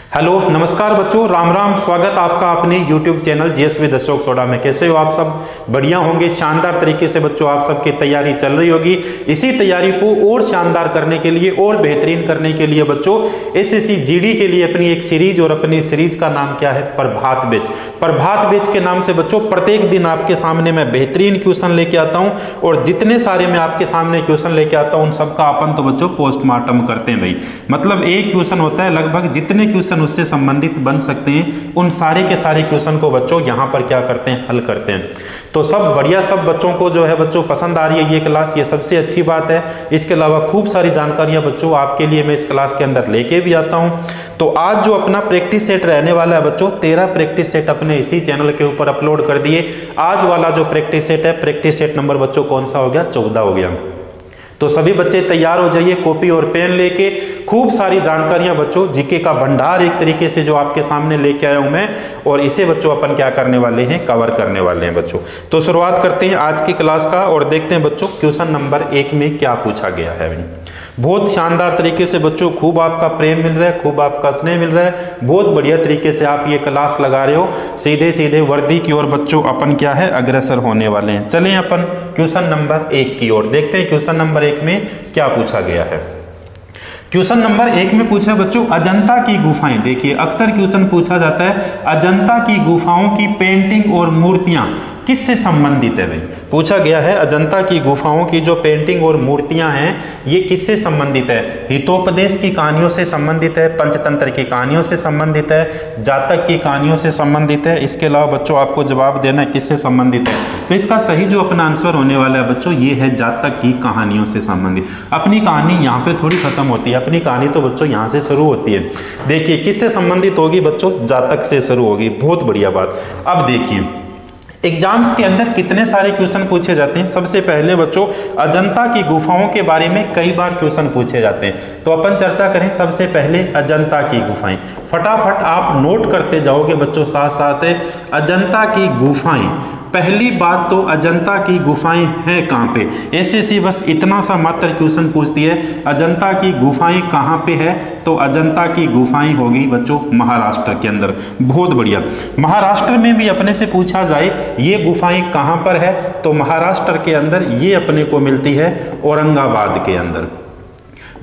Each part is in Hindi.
हेलो नमस्कार बच्चों, राम राम। स्वागत आपका अपने YouTube channel GS with Ashok soda में। कैसे हो आप सब? बढ़िया होंगे। शानदार तरीके से बच्चों आप सबकी तैयारी चल रही होगी। इसी तैयारी को और शानदार करने के लिए और बेहतरीन करने के लिए बच्चों एसएससी जीडी के लिए अपनी एक सीरीज, और अपनी सीरीज का नाम क्या है? प्रभात बैच। प्रभात बैच के नाम से बच्चों प्रत्येक दिन आपके सामने मैं बेहतरीन क्वेश्चन लेके आता हूँ, और जितने सारे मैं आपके सामने क्वेश्चन लेके आता हूँ उन सबका अपन तो बच्चों पोस्टमार्टम करते हैं भाई। मतलब एक क्वेश्चन होता है, लगभग जितने क्वेश्चन उससे संबंधित बन सकते हैं उन सारे के सारे क्वेश्चन को बच्चों यहाँ पर क्या करते हैं? हल करते हैं। तो सब बढ़िया, सब बच्चों को जो है बच्चों पसंद आ रही है ये क्लास, ये सबसे अच्छी बात है। इसके अलावा खूब सारी जानकारियां बच्चों आपके लिए मैं इस क्लास के अंदर लेके भी आता हूं। तो आज जो अपना प्रैक्टिस सेट रहने वाला है बच्चों, 13 प्रैक्टिस सेट अपने इसी चैनल के ऊपर अपलोड कर दिए। आज वाला जो प्रैक्टिस सेट है, प्रैक्टिस सेट नंबर बच्चों कौन सा हो गया? 14 हो गया। तो सभी बच्चे तैयार हो जाइए, कॉपी और पेन लेके। खूब सारी जानकारियां बच्चों, जीके का भंडार एक तरीके से जो आपके सामने लेके आया हूं मैं, और इसे बच्चों अपन क्या करने वाले हैं? कवर करने वाले हैं बच्चों। तो शुरुआत करते हैं आज की क्लास का और देखते हैं बच्चों क्वेश्चन नंबर 1 में क्या पूछा गया है। बहुत शानदार तरीके से बच्चों खूब आपका प्रेम मिल रहा है, खूब आपका स्नेह मिल रहा है। बहुत बढ़िया तरीके से आप ये क्लास लगा रहे हो। सीधे सीधे वर्दी की ओर बच्चों अपन क्या है? अग्रसर होने वाले हैं। चलें अपन क्वेश्चन नंबर 1 की ओर देखते हैं क्वेश्चन नंबर 1 में क्या पूछा गया है। क्वेश्चन नंबर 1 में पूछा बच्चों अजंता की गुफाएं। देखिए अक्सर क्वेश्चन पूछा जाता है अजंता की गुफाओं की पेंटिंग और मूर्तियां किससे संबंधित है भाई? पूछा गया है अजंता की गुफाओं की जो पेंटिंग और मूर्तियां हैं ये किससे संबंधित है? हितोपदेश की कहानियों से संबंधित है, पंचतंत्र की कहानियों से संबंधित है, जातक की कहानियों से संबंधित है। इसके अलावा बच्चों आपको जवाब देना है किससे संबंधित है। तो इसका सही जो अपना आंसर होने वाला है बच्चों ये है जातक की कहानियों से संबंधित। अपनी कहानी यहाँ पे थोड़ी खत्म होती है, अपनी कहानी तो बच्चों यहाँ से शुरू होती है। देखिए किससे संबंधित होगी बच्चों? जातक से शुरू होगी। बहुत बढ़िया बात। अब देखिए एग्जाम्स के अंदर कितने सारे क्वेश्चन पूछे जाते हैं। सबसे पहले बच्चों अजंता की गुफाओं के बारे में कई बार क्वेश्चन पूछे जाते हैं, तो अपन चर्चा करें सबसे पहले अजंता की गुफाएं। फटाफट आप नोट करते जाओगे बच्चों साथ साथ। अजंता की गुफाएं, पहली बात तो अजंता की गुफाएं हैं कहाँ पे? एसएससी बस इतना सा मात्र क्वेश्चन पूछती है अजंता की गुफाएं कहाँ पे है? तो अजंता की गुफाएं होगी बच्चों महाराष्ट्र के अंदर। बहुत बढ़िया। महाराष्ट्र में भी अपने से पूछा जाए ये गुफाएं कहाँ पर है, तो महाराष्ट्र के अंदर ये अपने को मिलती है औरंगाबाद के अंदर।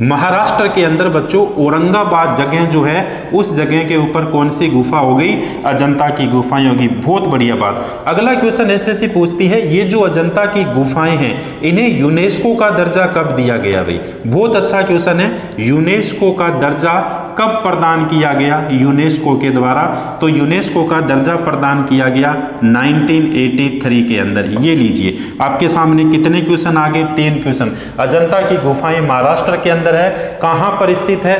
महाराष्ट्र के अंदर बच्चों औरंगाबाद जगह जो है उस जगह के ऊपर कौन सी गुफा हो गई? अजंता की गुफाएं होगी। बहुत बढ़िया बात। अगला क्वेश्चन एसएससी पूछती है ये जो अजंता की गुफाएं हैं इन्हें यूनेस्को का दर्जा कब दिया गया भाई? बहुत अच्छा क्वेश्चन है। यूनेस्को का दर्जा कब प्रदान किया गया? यूनेस्को के द्वारा। तो यूनेस्को का दर्जा प्रदान किया गया 1983 के अंदर। ये लीजिए आपके सामने कितने क्वेश्चन आ गए? 3 क्वेश्चन। अजंता की गुफाएं महाराष्ट्र के अंदर है, कहां पर स्थित है?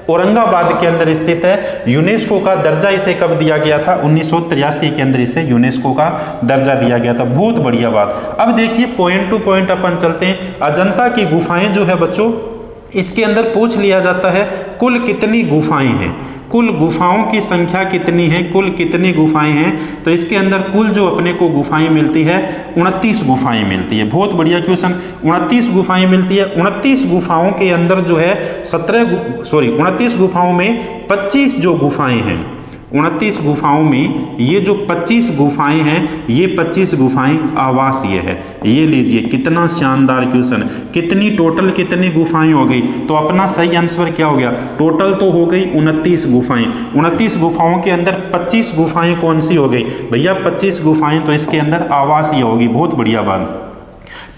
औरंगाबाद के अंदर स्थित है। यूनेस्को का दर्जा इसे कब दिया गया था? 1983 के अंदर इसे यूनेस्को का दर्जा दिया गया था। बहुत बढ़िया बात। अब देखिए पॉइंट टू पॉइंट अपन चलते हैं। अजंता की गुफाएं जो है बच्चों इसके अंदर पूछ लिया जाता है कुल कितनी गुफाएं हैं, कुल गुफाओं की संख्या कितनी है, कुल कितनी गुफाएं हैं। तो इसके अंदर कुल जो अपने को गुफाएं मिलती है 29 गुफाएं मिलती है। बहुत बढ़िया क्वेश्चन। 29 गुफाएं मिलती है। 29 गुफाओं के अंदर जो है 29 गुफाओं में 25 जो गुफाएं हैं, 29 गुफाओं में ये जो 25 गुफाएं हैं ये 25 गुफाएं आवासीय है। ये लीजिए कितना शानदार क्वेश्चन। कितनी टोटल कितनी गुफाएं हो गई? तो अपना सही आंसर क्या हो गया? टोटल तो हो गई 29 गुफाएं। 29 गुफाओं के अंदर 25 गुफाएं कौन सी हो गई भैया? 25 गुफाएं तो इसके अंदर आवासीय होगी। बहुत बढ़िया बात।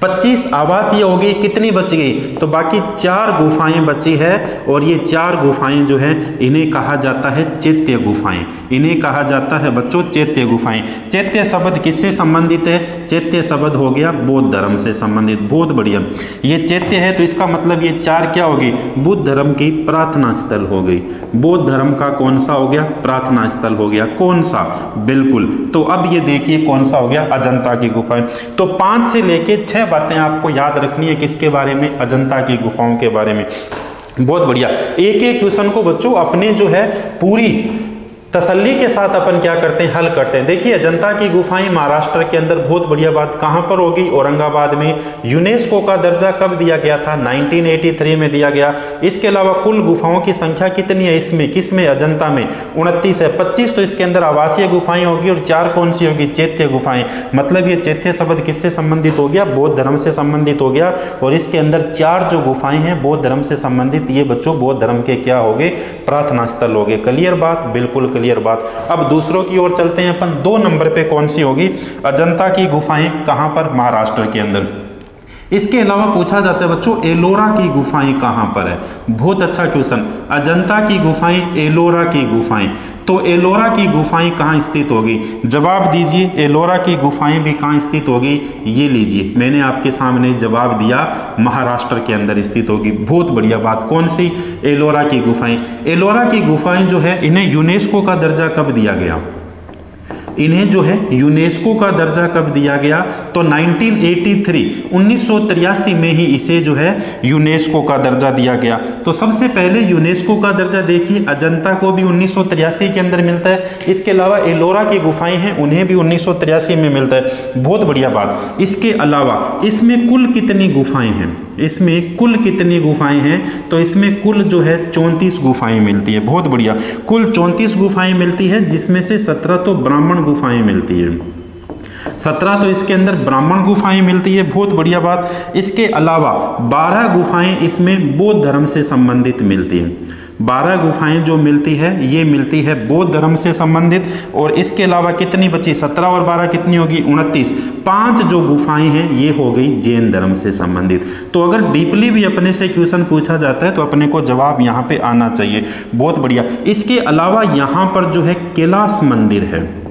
25 आवासीय हो गई। कितनी बच गई? तो बाकी 4 गुफाएं बची है, और ये 4 गुफाएं जो है इन्हें कहा जाता है चैत्य गुफाएं। इन्हें कहा जाता है बच्चों चैत्य गुफाएं। चैत्य शब्द किससे संबंधित है? चैत्य शब्द हो गया बौद्ध धर्म से संबंधित। बहुत बढ़िया। ये चैत्य है तो इसका मतलब ये 4 क्या हो गई? बुद्ध धर्म की प्रार्थना स्थल हो गई। बौद्ध धर्म का कौन सा हो गया? प्रार्थना स्थल हो गया। कौन सा? बिल्कुल। तो अब ये देखिए कौन सा हो गया? अजंता की गुफाएं। तो 5 से लेके 6 बातें आपको याद रखनी है किसके बारे में? अजंता की गुफाओं के बारे में। बहुत बढ़िया। एक एक क्वेश्चन को बच्चों अपने जो है पूरी तसल्ली के साथ अपन क्या करते हैं, हल करते हैं। देखिए अजंता की गुफाएं महाराष्ट्र के अंदर, बहुत बढ़िया बात, कहां पर होगी, औरंगाबाद में। यूनेस्को का दर्जा कब दिया गया था, 1983 में दिया गया। इसके अलावा कुल गुफाओं की संख्या कितनी है इसमें, किसमें, अजंता में, 29 है। 25 तो इसके अंदर आवासीय गुफाएं होगी और 4 कौन सी होगी, चैत्य गुफाएं। मतलब ये चैत्य शब्द किससे संबंधित हो गया, बौद्ध धर्म से संबंधित हो गया। और इसके अंदर 4 जो गुफाएं हैं बौद्ध धर्म से संबंधित, ये बच्चों बौद्ध धर्म के क्या हो गए, प्रार्थना स्थल हो गए। क्लियर बात, बिल्कुल क्लियर बात। अब दूसरों की ओर चलते हैं अपन। 2 नंबर पे कौन सी होगी, अजंता की गुफाएं कहां पर, महाराष्ट्र के अंदर। इसके अलावा पूछा जाता है बच्चों एलोरा की गुफाएं कहां पर है, बहुत अच्छा क्वेश्चन। अजंता की गुफाएं, एलोरा की गुफाएं, तो एलोरा की गुफाएं कहां स्थित होगी, जवाब दीजिए। एलोरा की गुफाएं भी कहां स्थित होगी, ये लीजिए, मैंने आपके सामने जवाब दिया, महाराष्ट्र के अंदर स्थित होगी। बहुत बढ़िया बात, कौन सी, एलोरा की गुफाएं। एलोरा की गुफाएं जो है इन्हें यूनेस्को का दर्जा कब दिया गया, इन्हें जो है यूनेस्को का दर्जा कब दिया गया, तो 1983 में ही इसे जो है यूनेस्को का दर्जा दिया गया। तो सबसे पहले यूनेस्को का दर्जा देखिए, अजंता को भी 1983 के अंदर मिलता है। इसके अलावा एलोरा की गुफाएं हैं, उन्हें भी 1983 में मिलता है। बहुत बढ़िया बात। इसके अलावा इसमें कुल कितनी गुफाएं हैं, इसमें कुल कितनी गुफाएं हैं, तो इसमें कुल जो है 34 गुफाएं मिलती है। बहुत बढ़िया, कुल 34 गुफाएं मिलती है, जिसमें से 17 तो ब्राह्मण गुफाएं मिलती है। 17 तो इसके अंदर ब्राह्मण गुफाएं मिलती है। बहुत बढ़िया बात। इसके अलावा 12 गुफाएं इसमें बौद्ध धर्म से संबंधित मिलती हैं। 12 गुफाएं जो मिलती है ये मिलती है बौद्ध धर्म से संबंधित। और इसके अलावा कितनी बची, 17 और 12 कितनी होगी, 29। 5 जो गुफाएं हैं ये हो गई जैन धर्म से संबंधित। तो अगर डीपली भी अपने से क्वेश्चन पूछा जाता है तो अपने को जवाब यहाँ पे आना चाहिए। बहुत बढ़िया। इसके अलावा यहाँ पर जो है कैलाश मंदिर है,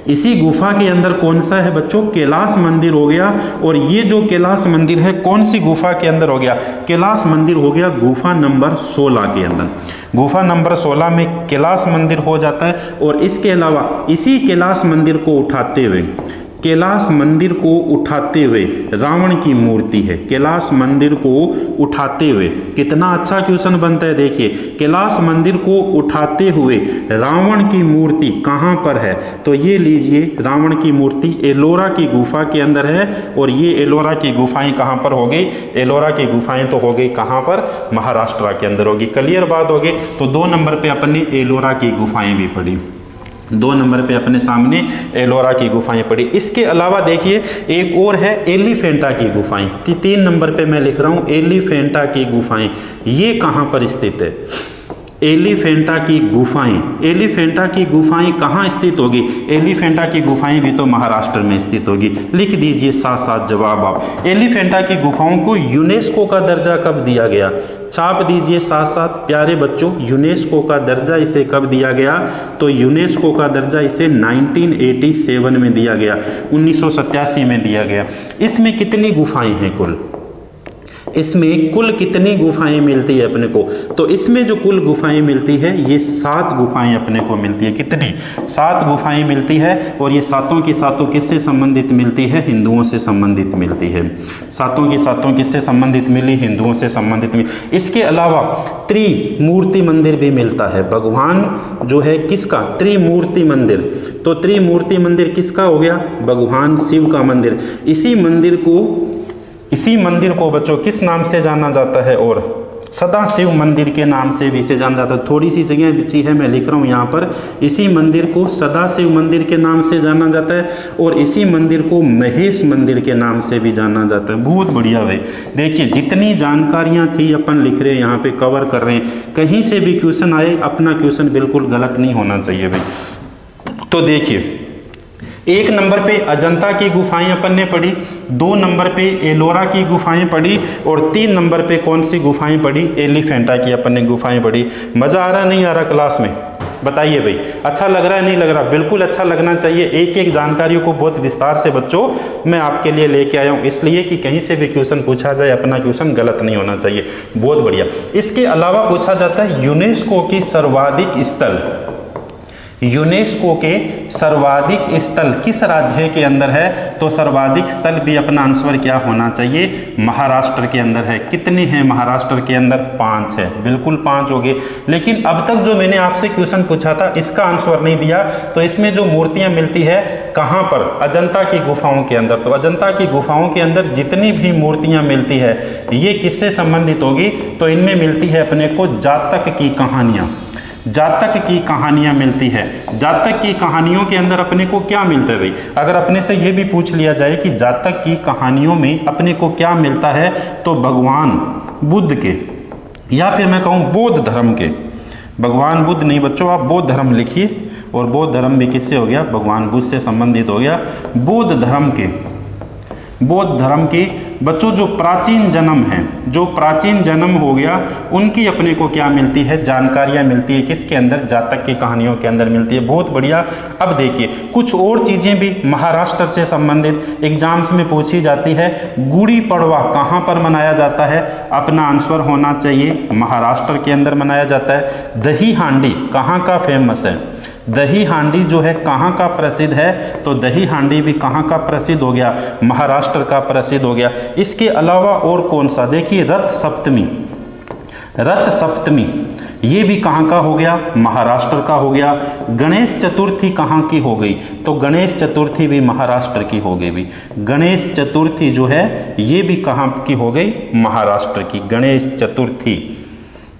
इसी गुफा के अंदर कौन सा है बच्चों, कैलाश मंदिर हो गया। और ये जो कैलाश मंदिर है कौन सी गुफा के अंदर हो गया, कैलाश मंदिर हो गया गुफा नंबर 16 के अंदर। गुफा नंबर 16 में कैलाश मंदिर हो जाता है। और इसके अलावा इसी कैलाश मंदिर को उठाते हुए, कैलाश मंदिर को उठाते हुए रावण की मूर्ति है। कैलाश मंदिर को उठाते हुए, कितना अच्छा क्वेश्चन बनता है। देखिए कैलाश मंदिर को उठाते हुए रावण की मूर्ति कहाँ पर है, तो ये लीजिए रावण की मूर्ति एलोरा की गुफा के अंदर है। और ये एलोरा की गुफाएं कहाँ पर हो गई, एलोरा की गुफाएं तो हो गई कहाँ पर, महाराष्ट्र के अंदर होगी। क्लियर बात होगी। तो 2 नंबर पे अपन ने एलोरा की गुफाएं भी पढ़ी, 2 नंबर पे अपने सामने एलोरा की गुफाएं पड़ी। इसके अलावा देखिए एक और है एलिफेंटा की गुफाएं। 3 नंबर पे मैं लिख रहा हूं एलिफेंटा की गुफाएं। ये कहां पर स्थित है, एलिफेंटा की गुफाएं। एलिफेंटा की गुफाएं कहाँ स्थित होगी, एलिफेंटा की गुफाएं भी तो महाराष्ट्र में स्थित होगी। लिख दीजिए साथ साथ जवाब आप। एलिफेंटा की गुफाओं को यूनेस्को का दर्जा कब दिया गया, छाप दीजिए साथ साथ प्यारे बच्चों। यूनेस्को का दर्जा इसे कब दिया गया, तो यूनेस्को का दर्जा इसे 1987 में दिया गया, 1987 में दिया गया। इसमें कितनी गुफाएं हैं कुल, इसमें कुल कितनी गुफाएं मिलती है अपने को, तो इसमें जो कुल गुफाएं मिलती है ये 7 गुफाएं अपने को मिलती है। कितनी, 7 गुफाएं मिलती है। और ये सातों की सातों किससे संबंधित मिलती है, हिंदुओं से संबंधित मिलती है। सातों की सातों किससे संबंधित मिली, हिंदुओं से संबंधित मिली। इसके अलावा त्रिमूर्ति मंदिर भी मिलता है। भगवान जो है किसका, त्रिमूर्ति मंदिर। तो त्रिमूर्ति मंदिर किसका हो गया, भगवान शिव का मंदिर। इसी मंदिर को बच्चों किस नाम से जाना जाता है, और सदाशिव मंदिर के नाम से भी इसे जाना जाता है। थोड़ी सी जगह बची है, मैं लिख रहा हूँ यहाँ पर। इसी मंदिर को सदाशिव मंदिर के नाम से जाना जाता है और इसी मंदिर को महेश मंदिर के नाम से भी जाना जाता है। बहुत बढ़िया भाई। देखिए जितनी जानकारियाँ थी अपन लिख रहे हैं यहाँ पे, कवर कर रहे हैं। कहीं से भी क्वेश्चन आए, अपना क्वेश्चन बिल्कुल गलत नहीं होना चाहिए भाई। तो देखिए 1 नंबर पे अजंता की गुफाएं अपन ने पढ़ी, 2 नंबर पे एलोरा की गुफाएं पढ़ी और 3 नंबर पे कौन सी गुफाएं पढ़ी, एलिफेंटा की अपन ने गुफाएं पढ़ी। मज़ा आ रहा नहीं आ रहा क्लास में, बताइए भाई। अच्छा लग रहा है नहीं लग रहा, बिल्कुल अच्छा लगना चाहिए। एक एक जानकारियों को बहुत विस्तार से बच्चों मैं आपके लिए लेके आया हूँ, इसलिए कि कहीं से भी क्वेश्चन पूछा जाए अपना क्वेश्चन गलत नहीं होना चाहिए। बहुत बढ़िया। इसके अलावा पूछा जाता है यूनेस्को की सर्वाधिक स्थल, यूनेस्को के सर्वाधिक स्थल किस राज्य के अंदर है? तो सर्वाधिक स्थल भी अपना आंसर क्या होना चाहिए? महाराष्ट्र के अंदर है। कितने हैं महाराष्ट्र के अंदर? 5 है, बिल्कुल 5 हो गए। लेकिन अब तक जो मैंने आपसे क्वेश्चन पूछा था इसका आंसर नहीं दिया। तो इसमें जो मूर्तियां मिलती है कहां पर? अजंता की गुफाओं के अंदर। तो अजंता की गुफाओं के अंदर जितनी भी मूर्तियां मिलती है ये किससे संबंधित होगी? तो इनमें मिलती है अपने को जातक की कहानियां। जातक की कहानियां मिलती है। जातक की कहानियों के अंदर अपने को क्या मिलता है भाई? अगर अपने से ये भी पूछ लिया जाए कि जातक की कहानियों में अपने को क्या मिलता है, तो भगवान बुद्ध के, या फिर मैं कहूँ बौद्ध धर्म के, भगवान बुद्ध नहीं बच्चों, आप बौद्ध धर्म लिखिए। और बौद्ध धर्म भी किससे हो गया? भगवान बुद्ध से संबंधित हो गया। बौद्ध धर्म के, बौद्ध धर्म के बच्चों जो प्राचीन जन्म है, जो प्राचीन जन्म हो गया, उनकी अपने को क्या मिलती है? जानकारियां मिलती है। किसके अंदर? जातक की कहानियों के अंदर मिलती है। बहुत बढ़िया। अब देखिए कुछ और चीजें भी महाराष्ट्र से संबंधित एग्जाम्स में पूछी जाती है। गुड़ी पड़वा कहां पर मनाया जाता है? अपना आंसर होना चाहिए महाराष्ट्र के अंदर मनाया जाता है। दही हांडी कहां का फेमस है? दही हांडी जो है कहाँ का प्रसिद्ध है? तो दही हांडी भी कहाँ का प्रसिद्ध हो गया? महाराष्ट्र का प्रसिद्ध हो गया। इसके अलावा और कौन सा? देखिए रथ सप्तमी, रथ सप्तमी ये भी कहाँ का हो गया? महाराष्ट्र का हो गया। गणेश चतुर्थी कहाँ की हो गई? तो गणेश चतुर्थी भी महाराष्ट्र की हो गई भी। गणेश चतुर्थी जो है ये भी कहाँ की हो गई? महाराष्ट्र की। गणेश चतुर्थी,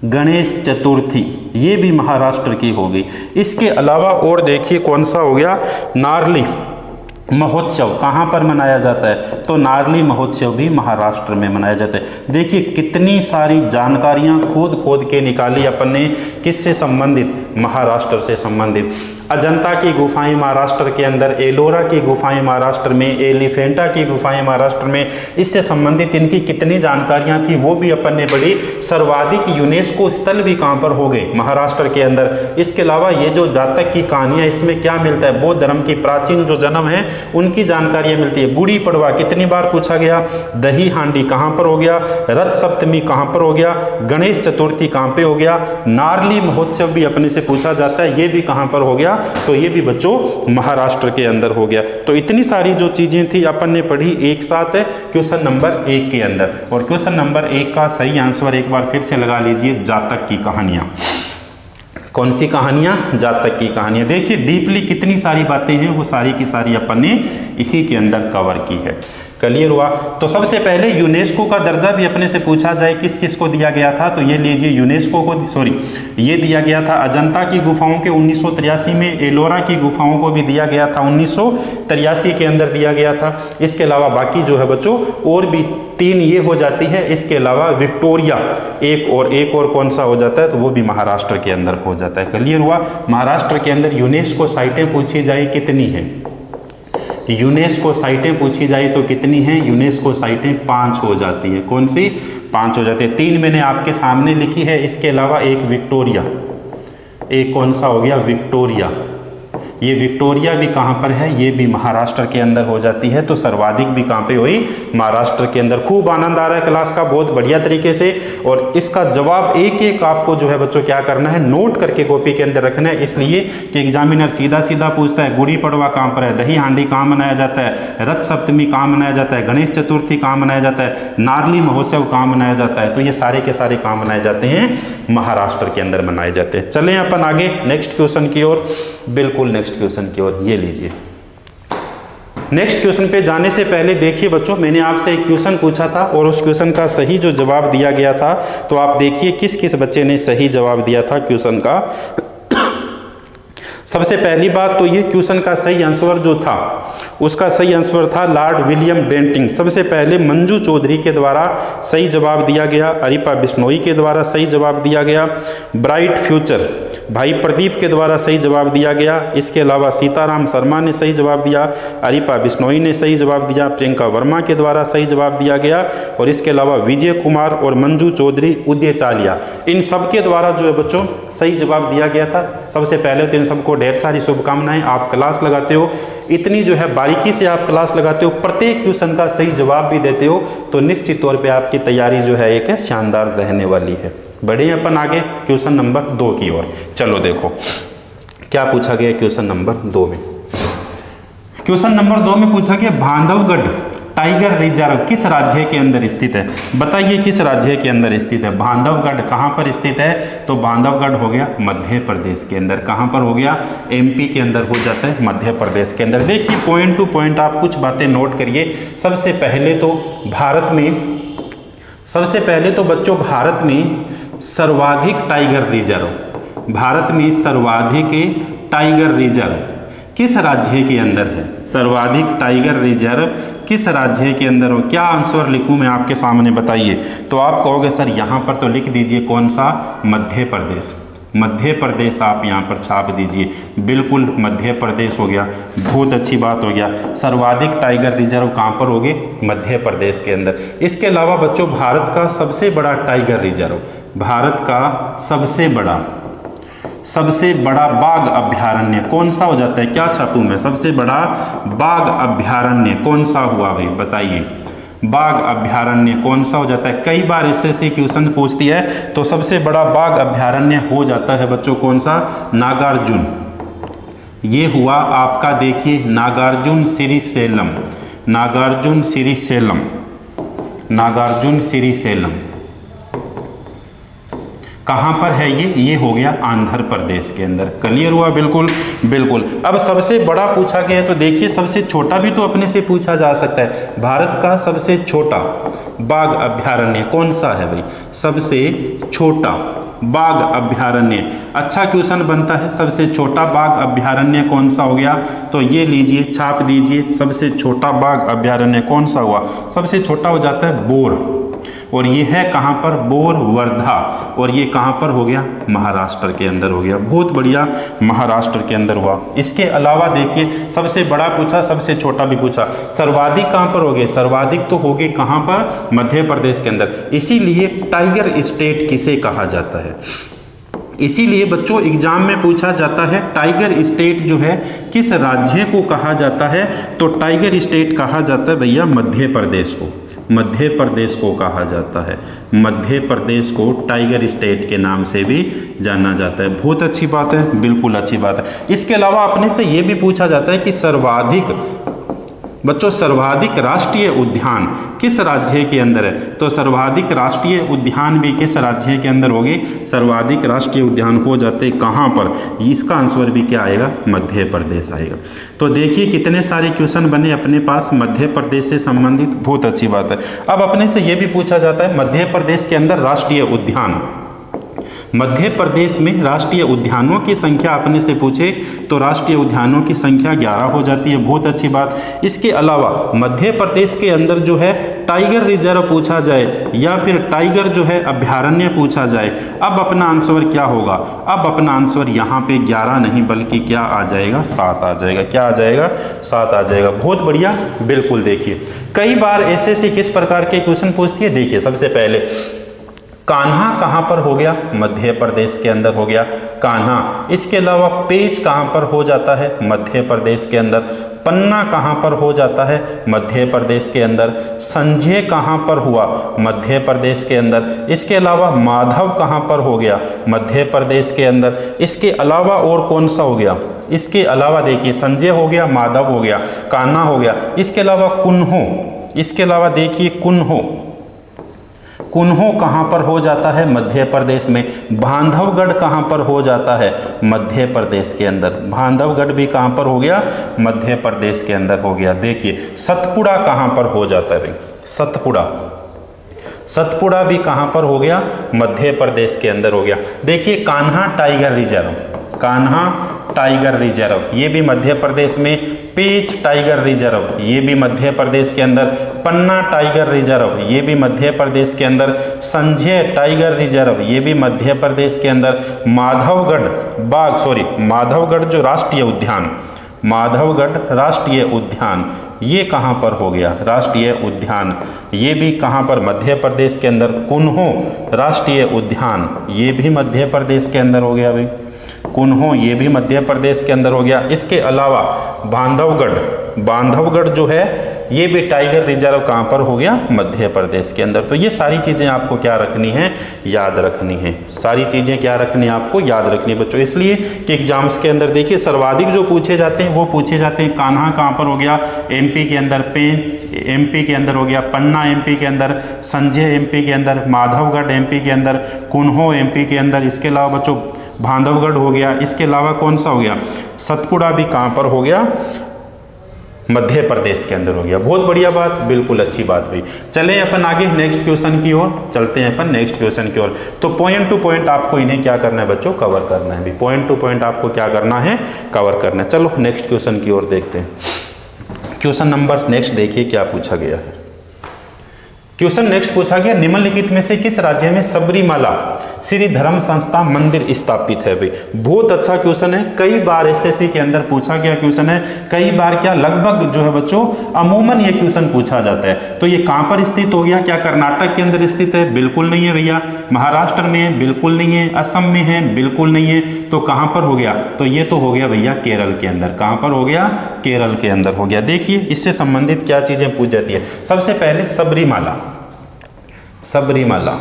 गणेश चतुर्थी ये भी महाराष्ट्र की हो गई। इसके अलावा और देखिए कौन सा हो गया? नारली महोत्सव कहाँ पर मनाया जाता है? तो नारली महोत्सव भी महाराष्ट्र में मनाया जाता है। देखिए कितनी सारी जानकारियाँ खोद खोद के निकाली अपन ने। किससे संबंधित? महाराष्ट्र से संबंधित। अजंता की गुफाएं महाराष्ट्र के अंदर, एलोरा की गुफाएं महाराष्ट्र में, एलिफेंटा की गुफाएं महाराष्ट्र में, इससे संबंधित इनकी कितनी जानकारियां थी वो भी अपन ने पढ़ी। सर्वाधिक यूनेस्को स्थल भी कहां पर हो गए? महाराष्ट्र के अंदर। इसके अलावा ये जो जातक की कहानियां, इसमें क्या मिलता है? बौद्ध धर्म की प्राचीन जो जन्म है उनकी जानकारियां मिलती है। गुड़ी पड़वा कितनी बार पूछा गया? दही हांडी कहां पर हो गया? रथ सप्तमी कहां पर हो गया? गणेश चतुर्थी कहां पे हो गया? नारली महोत्सव भी अपने से पूछा जाता है, ये भी कहां पर हो गया? तो ये भी बच्चों महाराष्ट्र के अंदर हो गया। तो इतनी सारी जो चीजें थी अपन ने पढ़ी एक साथ क्वेश्चन नंबर 1 के अंदर। और क्वेश्चन नंबर 1 का सही आंसर एक बार फिर से लगा लीजिए, जातक की कहानियां। कौन सी कहानियां? जातक की कहानियां। देखिए डीपली कितनी सारी बातें हैं, वो सारी की सारी अपन ने इसी के अंदर कवर की है। क्लियर हुआ? तो सबसे पहले यूनेस्को का दर्जा भी अपने से पूछा जाए किस किस को दिया गया था, तो ये लीजिए यूनेस्को को, सॉरी ये दिया गया था अजंता की गुफाओं के 1983 में, एलोरा की गुफाओं को भी दिया गया था 1983 के अंदर दिया गया था। इसके अलावा बाकी जो है बच्चों और भी 3 ये हो जाती है। इसके अलावा विक्टोरिया एक और कौन सा हो जाता है? तो वो भी महाराष्ट्र के अंदर हो जाता है। क्लियर हुआ? महाराष्ट्र के अंदर यूनेस्को साइटें पूछी जाए कितनी है? यूनेस्को साइटें पूछी जाए तो कितनी हैं? यूनेस्को साइटें 5 हो जाती है। कौन सी? 5 हो जाती है। 3 मैंने आपके सामने लिखी है। इसके अलावा एक विक्टोरिया, एक कौन सा हो गया? विक्टोरिया। ये विक्टोरिया भी कहाँ पर है? ये भी महाराष्ट्र के अंदर हो जाती है। तो सर्वाधिक भी कहाँ पे हुई? महाराष्ट्र के अंदर। खूब आनंद आ रहा है क्लास का, बहुत बढ़िया तरीके से। और इसका जवाब एक एक आपको जो है बच्चों क्या करना है? नोट करके कॉपी के अंदर रखना है, इसलिए कि एग्जामिनर सीधा सीधा पूछता है गुड़ी पड़वा कहाँ पर है, दही हांडी कहाँ मनाया जाता है, रथ सप्तमी कहाँ मनाया जाता है, गणेश चतुर्थी कहाँ मनाया जाता है, नारली महोत्सव कहाँ मनाया जाता है। तो ये सारे के सारे कहाँ मनाए जाते हैं? महाराष्ट्र के अंदर मनाए जाते हैं। चलें अपन आगे नेक्स्ट क्वेश्चन की ओर। बिल्कुल नेक्स्ट क्वेश्चन की ओर, ये लीजिए। नेक्स्ट क्वेश्चन पे जाने से पहले देखिए बच्चों, मैंने आपसे एक क्वेश्चन पूछा था और उस क्वेश्चन का सही जो जवाब दिया गया था, तो आप देखिए किस किस बच्चे ने सही जवाब दिया था क्वेश्चन का। सबसे पहली बात तो ये क्वेश्चन का सही आंसर जो था उसका सही आंसर था लॉर्ड विलियम बेंटिंग। सबसे पहले मंजू चौधरी के द्वारा सही जवाब दिया गया, अरिपा बिश्नोई के द्वारा सही जवाब दिया गया, ब्राइट फ्यूचर भाई प्रदीप के द्वारा सही जवाब दिया गया। इसके अलावा सीताराम शर्मा ने सही जवाब दिया, अरिपा बिश्नोई ने सही जवाब दिया, प्रियंका वर्मा के द्वारा सही जवाब दिया गया, और इसके अलावा विजय कुमार और मंजू चौधरी, उदय चालिया, इन सब के द्वारा जो है बच्चों सही जवाब दिया गया था। सबसे पहले तो इन सबको ढेर सारी शुभकामनाएं। आप क्लास लगाते हो, इतनी जो है बारीकी से आप क्लास लगाते हो, प्रत्येक क्वेश्चन का सही जवाब भी देते हो, तो निश्चित तौर पे आपकी तैयारी जो है एक शानदार रहने वाली है। बढ़े अपन आगे क्वेश्चन नंबर 2 की ओर। चलो देखो क्या पूछा गया क्वेश्चन नंबर 2 में? क्वेश्चन नंबर 2 में पूछा गया बांधवगढ़ टाइगर रिजर्व किस राज्य के अंदर स्थित है? बताइए किस राज्य के अंदर स्थित है? बांधवगढ़ कहाँ पर स्थित है? तो बांधवगढ़ हो गया मध्य प्रदेश के अंदर। कहाँ पर हो गया? एमपी के अंदर हो जाता है, मध्य प्रदेश के अंदर। देखिए पॉइंट टू पॉइंट आप कुछ बातें नोट करिए। सबसे पहले तो बच्चों भारत में सर्वाधिक टाइगर रिजर्व, भारत में सर्वाधिक टाइगर रिजर्व किस राज्य के अंदर है? सर्वाधिक टाइगर रिजर्व किस राज्य के अंदर हो? क्या आंसर लिखूं मैं आपके सामने, बताइए। तो आप कहोगे सर यहाँ पर तो लिख दीजिए कौन सा? मध्य प्रदेश। मध्य प्रदेश आप यहाँ पर छाप दीजिए। बिल्कुल मध्य प्रदेश हो गया, बहुत अच्छी बात हो गया। सर्वाधिक टाइगर रिजर्व कहाँ पर होगी? मध्य प्रदेश के अंदर। इसके अलावा बच्चों भारत का सबसे बड़ा टाइगर रिजर्व, भारत का सबसे बड़ा बाघ अभ्यारण्य कौन सा हो जाता है? क्या छापूं मैं? सबसे बड़ा बाघ अभ्यारण्य कौन सा हुआ भाई, बताइए। बाघ अभ्यारण्य कौन सा हो जाता है? कई बार एसएससी क्वेश्चन पूछती है। तो सबसे बड़ा बाघ अभ्यारण्य हो जाता है बच्चों कौन सा? नागार्जुन। ये हुआ आपका, देखिए नागार्जुन श्रीशैलम, नागार्जुन श्रीशैलम, नागार्जुन श्रीशैलम कहाँ पर है ये हो गया आंध्र प्रदेश के अंदर। क्लियर हुआ? बिल्कुल बिल्कुल। अब सबसे बड़ा पूछा गया है तो देखिए सबसे छोटा भी तो अपने से पूछा जा सकता है। भारत का सबसे छोटा बाघ अभ्यारण्य कौन सा है भाई? सबसे छोटा बाघ अभ्यारण्य, अच्छा क्वेश्चन बनता है। सबसे छोटा बाघ अभ्यारण्य कौन सा हो गया? तो ये लीजिए, छाप दीजिए। सबसे छोटा बाघ अभ्यारण्य कौन सा हुआ? सबसे छोटा हो जाता है बोर, और ये है कहाँ पर? बोर वर्धा। और ये कहाँ पर हो गया? महाराष्ट्र के अंदर हो गया। बहुत बढ़िया, महाराष्ट्र के अंदर हुआ। इसके अलावा देखिए सबसे बड़ा पूछा, सबसे छोटा भी पूछा। सर्वाधिक कहाँ पर हो गए? सर्वाधिक तो हो गए कहाँ पर? मध्य प्रदेश के अंदर। इसीलिए टाइगर स्टेट किसे कहा जाता है? इसीलिए बच्चों एग्जाम में पूछा जाता है टाइगर स्टेट जो है किस राज्य को कहा जाता है? तो टाइगर स्टेट कहा जाता है भैया मध्य प्रदेश को, मध्य प्रदेश को कहा जाता है। मध्य प्रदेश को टाइगर स्टेट के नाम से भी जाना जाता है। बहुत अच्छी बात है, बिल्कुल अच्छी बात है। इसके अलावा अपने से ये भी पूछा जाता है कि सर्वाधिक बच्चों सर्वाधिक राष्ट्रीय उद्यान किस राज्य के अंदर है? तो सर्वाधिक राष्ट्रीय उद्यान भी किस राज्य के अंदर होगी? सर्वाधिक राष्ट्रीय उद्यान हो जाते कहाँ पर? इसका आंसर भी क्या आएगा? मध्य प्रदेश आएगा। तो देखिए कितने सारे क्वेश्चन बने अपने पास मध्य प्रदेश से संबंधित, बहुत अच्छी बात है। अब अपने से ये भी पूछा जाता है मध्य प्रदेश के अंदर राष्ट्रीय उद्यान, मध्य प्रदेश में राष्ट्रीय उद्यानों की संख्या अपने से पूछे तो राष्ट्रीय उद्यानों की संख्या 11 हो जाती है। बहुत अच्छी बात। इसके अलावा मध्य प्रदेश के अंदर जो है टाइगर रिजर्व पूछा जाए या फिर टाइगर जो है अभ्यारण्य पूछा जाए, अब अपना आंसर क्या होगा? अब अपना आंसर यहाँ पे 11 नहीं बल्कि क्या आ जाएगा? 7 आ जाएगा। क्या आ जाएगा? 7 आ जाएगा। बहुत बढ़िया, बिल्कुल। देखिए कई बार एसएससी किस प्रकार के क्वेश्चन पूछती है। देखिए सबसे पहले कान्हा कहाँ पर हो गया? मध्य प्रदेश के अंदर हो गया कान्हा। इसके अलावा पेच कहाँ पर हो जाता है? मध्य प्रदेश के अंदर। पन्ना कहाँ पर हो जाता है? मध्य प्रदेश के अंदर। संजय कहाँ पर हुआ? मध्य प्रदेश के अंदर। इसके अलावा माधव कहाँ पर हो गया? मध्य प्रदेश के अंदर। इसके अलावा और कौन सा हो गया? इसके अलावा देखिए संजय हो गया, माधव हो गया, कान्हा हो गया। इसके अलावा कुन्हो, इसके अलावा देखिए कुन्हो, कुन्हो कहाँ पर हो जाता है? मध्य प्रदेश में। बांधवगढ़ कहाँ पर हो जाता है? मध्य प्रदेश के अंदर। बांधवगढ़ भी कहाँ पर हो गया? मध्य प्रदेश के अंदर हो गया। देखिए सतपुड़ा कहाँ पर हो जाता है? सतपुड़ा, सतपुड़ा भी कहाँ पर हो गया? मध्य प्रदेश के अंदर हो गया। देखिए Kanha tiger reserve, Kanha tiger reserve ये भी मध्य प्रदेश में। पेच टाइगर रिजर्व ये भी मध्य प्रदेश के अंदर। पन्ना टाइगर रिजर्व ये भी मध्य प्रदेश के अंदर। संजय टाइगर रिजर्व ये भी मध्य प्रदेश के अंदर। माधवगढ़ जो राष्ट्रीय उद्यान, माधवगढ़ राष्ट्रीय उद्यान ये कहाँ पर हो गया? राष्ट्रीय उद्यान ये भी कहाँ पर? मध्य प्रदेश के अंदर। कुन्हो राष्ट्रीय उद्यान ये भी मध्य प्रदेश के अंदर हो गया भाई। कुन्हो ये भी मध्य प्रदेश के अंदर हो गया। इसके अलावा बांधवगढ़, बांधवगढ़ जो है ये भी टाइगर रिजर्व कहाँ पर हो गया, मध्य प्रदेश के अंदर। तो ये सारी चीज़ें आपको क्या रखनी है, याद रखनी है, सारी चीज़ें क्या रखनी है, आपको याद रखनी है बच्चों। इसलिए कि एग्जाम्स के अंदर देखिए सर्वाधिक जो पूछे जाते हैं वो पूछे जाते हैं कान्हा कहाँ पर हो गया, एमपी के अंदर, पेंच एमपी के अंदर हो गया, पन्ना एमपी के अंदर, संजय एमपी के अंदर, माधवगढ़ एमपी के अंदर, कुन्हो एमपी के अंदर, इसके अलावा बच्चों बांधवगढ़ हो गया, इसके अलावा कौन सा हो गया, सतपुड़ा भी कहाँ पर हो गया, मध्य प्रदेश के अंदर हो गया। बहुत बढ़िया बात, बिल्कुल अच्छी बात भाई। चलें अपन आगे नेक्स्ट क्वेश्चन की ओर चलते हैं, अपन नेक्स्ट क्वेश्चन की ओर। तो पॉइंट टू पॉइंट आपको इन्हें क्या करना है बच्चों, कवर करना है भी, पॉइंट टू पॉइंट आपको क्या करना है, कवर करना है। चलो नेक्स्ट क्वेश्चन की ओर देखते हैं। क्वेश्चन नंबर नेक्स्ट देखिए क्या पूछा गया है। क्वेश्चन नेक्स्ट पूछा गया, निम्नलिखित में से किस राज्य में सबरीमाला श्री धर्म संस्था मंदिर स्थापित है भाई। बहुत अच्छा क्वेश्चन है, कई बार एसएससी के अंदर पूछा गया क्वेश्चन है, कई बार क्या लगभग जो है बच्चों अमूमन ये क्वेश्चन पूछा जाता है। तो ये कहाँ पर स्थित हो गया, क्या कर्नाटक के अंदर स्थित है, बिल्कुल नहीं है भैया। महाराष्ट्र में है, बिल्कुल नहीं है। असम में है, बिल्कुल नहीं है। तो कहाँ पर हो गया, तो ये तो हो गया भैया केरल के अंदर। कहाँ पर हो गया, केरल के अंदर हो गया। देखिए इससे संबंधित क्या चीजें पूछ जाती है। सबसे पहले सबरीमाला, सबरीमाला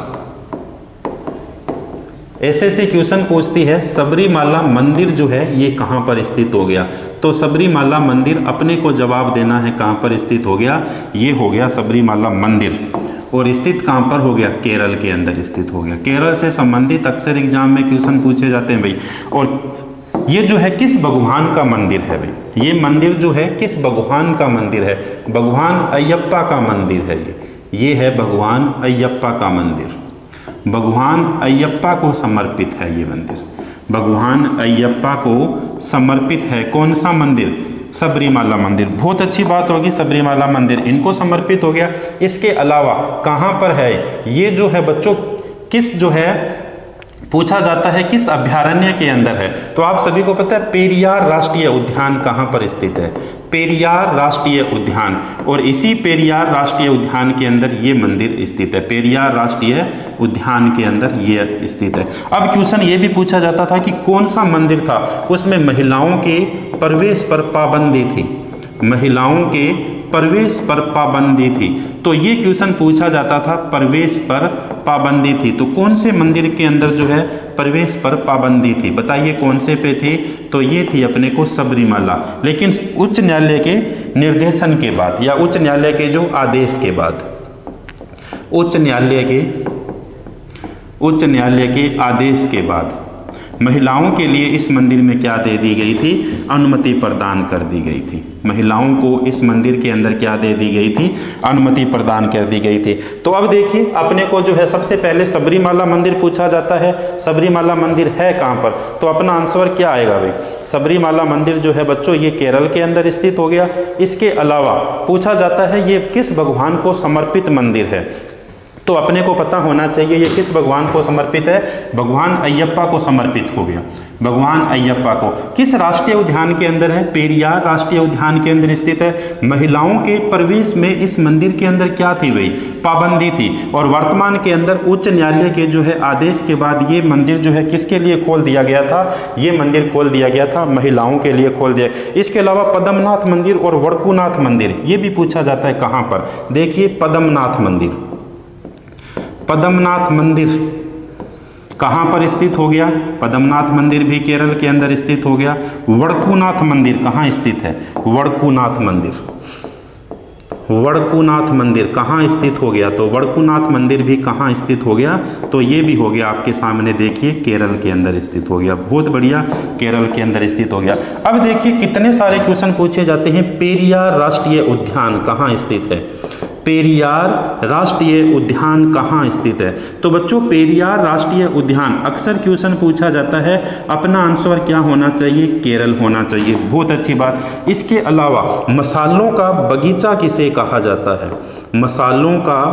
एसएससी क्वेश्चन पूछती है सबरीमाला मंदिर जो है ये कहाँ पर स्थित हो गया। तो सबरीमाला मंदिर अपने को जवाब देना है कहाँ पर स्थित हो गया, ये हो गया सबरीमाला मंदिर। और स्थित कहाँ पर हो गया, केरल के अंदर स्थित हो गया। केरल से संबंधित अक्सर एग्जाम में क्वेश्चन पूछे जाते हैं भाई। और ये जो है किस भगवान का मंदिर है भाई, ये मंदिर जो है किस भगवान का मंदिर है, भगवान अयप्पा का मंदिर है। ये है भगवान अयप्पा का मंदिर, भगवान अयप्पा को समर्पित है ये मंदिर, भगवान अयप्पा को समर्पित है। कौन सा मंदिर, सबरीमाला मंदिर। बहुत अच्छी बात होगी, सबरीमाला मंदिर इनको समर्पित हो गया। इसके अलावा कहाँ पर है, ये जो है बच्चों किस जो है पूछा जाता है किस अभयारण्य के अंदर है। तो आप सभी को पता है पेरियार राष्ट्रीय उद्यान कहाँ पर स्थित है, पेरियार राष्ट्रीय उद्यान। और इसी पेरियार राष्ट्रीय उद्यान के अंदर ये मंदिर स्थित है, पेरियार राष्ट्रीय उद्यान के अंदर ये स्थित है। अब क्वेश्चन ये भी पूछा जाता था कि कौन सा मंदिर था उसमें महिलाओं के प्रवेश पर पाबंदी थी, महिलाओं के प्रवेश पर पाबंदी थी। तो ये क्वेश्चन पूछा जाता था प्रवेश पर पाबंदी थी। तो कौन से मंदिर के अंदर जो है प्रवेश पर पाबंदी थी, बताइए कौन से पे थी। तो ये थी अपने को सबरीमाला। लेकिन उच्च न्यायालय के निर्देशन के बाद या उच्च न्यायालय के जो आदेश के बाद, उच्च न्यायालय के आदेश के बाद महिलाओं के लिए इस मंदिर में क्या दे दी गई थी, अनुमति प्रदान कर दी गई थी। महिलाओं को इस मंदिर के अंदर क्या दे दी गई थी, अनुमति प्रदान कर दी गई थी। तो अब देखिए अपने को जो है सबसे पहले सबरीमाला मंदिर पूछा जाता है, सबरीमाला मंदिर है कहाँ पर। तो अपना आंसर क्या आएगा भाई, सबरीमाला मंदिर जो है बच्चों ये केरल के अंदर स्थित हो गया। इसके अलावा पूछा जाता है ये किस भगवान को समर्पित मंदिर है। तो अपने को पता होना चाहिए ये किस भगवान को समर्पित है, भगवान अयप्पा को समर्पित हो गया, भगवान अयप्पा को। किस राष्ट्रीय उद्यान के अंदर है, पेरियार राष्ट्रीय उद्यान के अंदर स्थित है। महिलाओं के प्रवेश में इस मंदिर के अंदर क्या थी भाई, पाबंदी थी। और वर्तमान के अंदर उच्च न्यायालय के जो है आदेश के बाद ये मंदिर जो है किसके लिए खोल दिया गया था, ये मंदिर खोल दिया गया था, महिलाओं के लिए खोल दिया। इसके अलावा पद्मनाथ मंदिर और वड़कुनाथ मंदिर ये भी पूछा जाता है कहाँ पर। देखिए पद्मनाथ मंदिर, पद्मनाथ मंदिर कहाँ पर स्थित हो गया, पद्मनाथ मंदिर भी केरल के अंदर स्थित हो गया। वड़कुनाथ मंदिर कहाँ स्थित है, वड़कुनाथ मंदिर, वड़कुनाथ मंदिर कहाँ स्थित हो गया। तो वड़कुनाथ मंदिर भी कहाँ स्थित हो गया, तो ये भी हो गया आपके सामने देखिए केरल के अंदर स्थित हो गया। बहुत बढ़िया, केरल के अंदर स्थित हो गया। अब देखिए कितने सारे क्वेश्चन पूछे जाते हैं। पेरियार राष्ट्रीय उद्यान कहाँ स्थित है, पेरियार राष्ट्रीय उद्यान कहाँ स्थित है। तो बच्चों पेरियार राष्ट्रीय उद्यान अक्सर क्वेश्चन पूछा जाता है, अपना आंसर क्या होना चाहिए, केरल होना चाहिए। बहुत अच्छी बात। इसके अलावा मसालों का बगीचा किसे कहा जाता है, मसालों का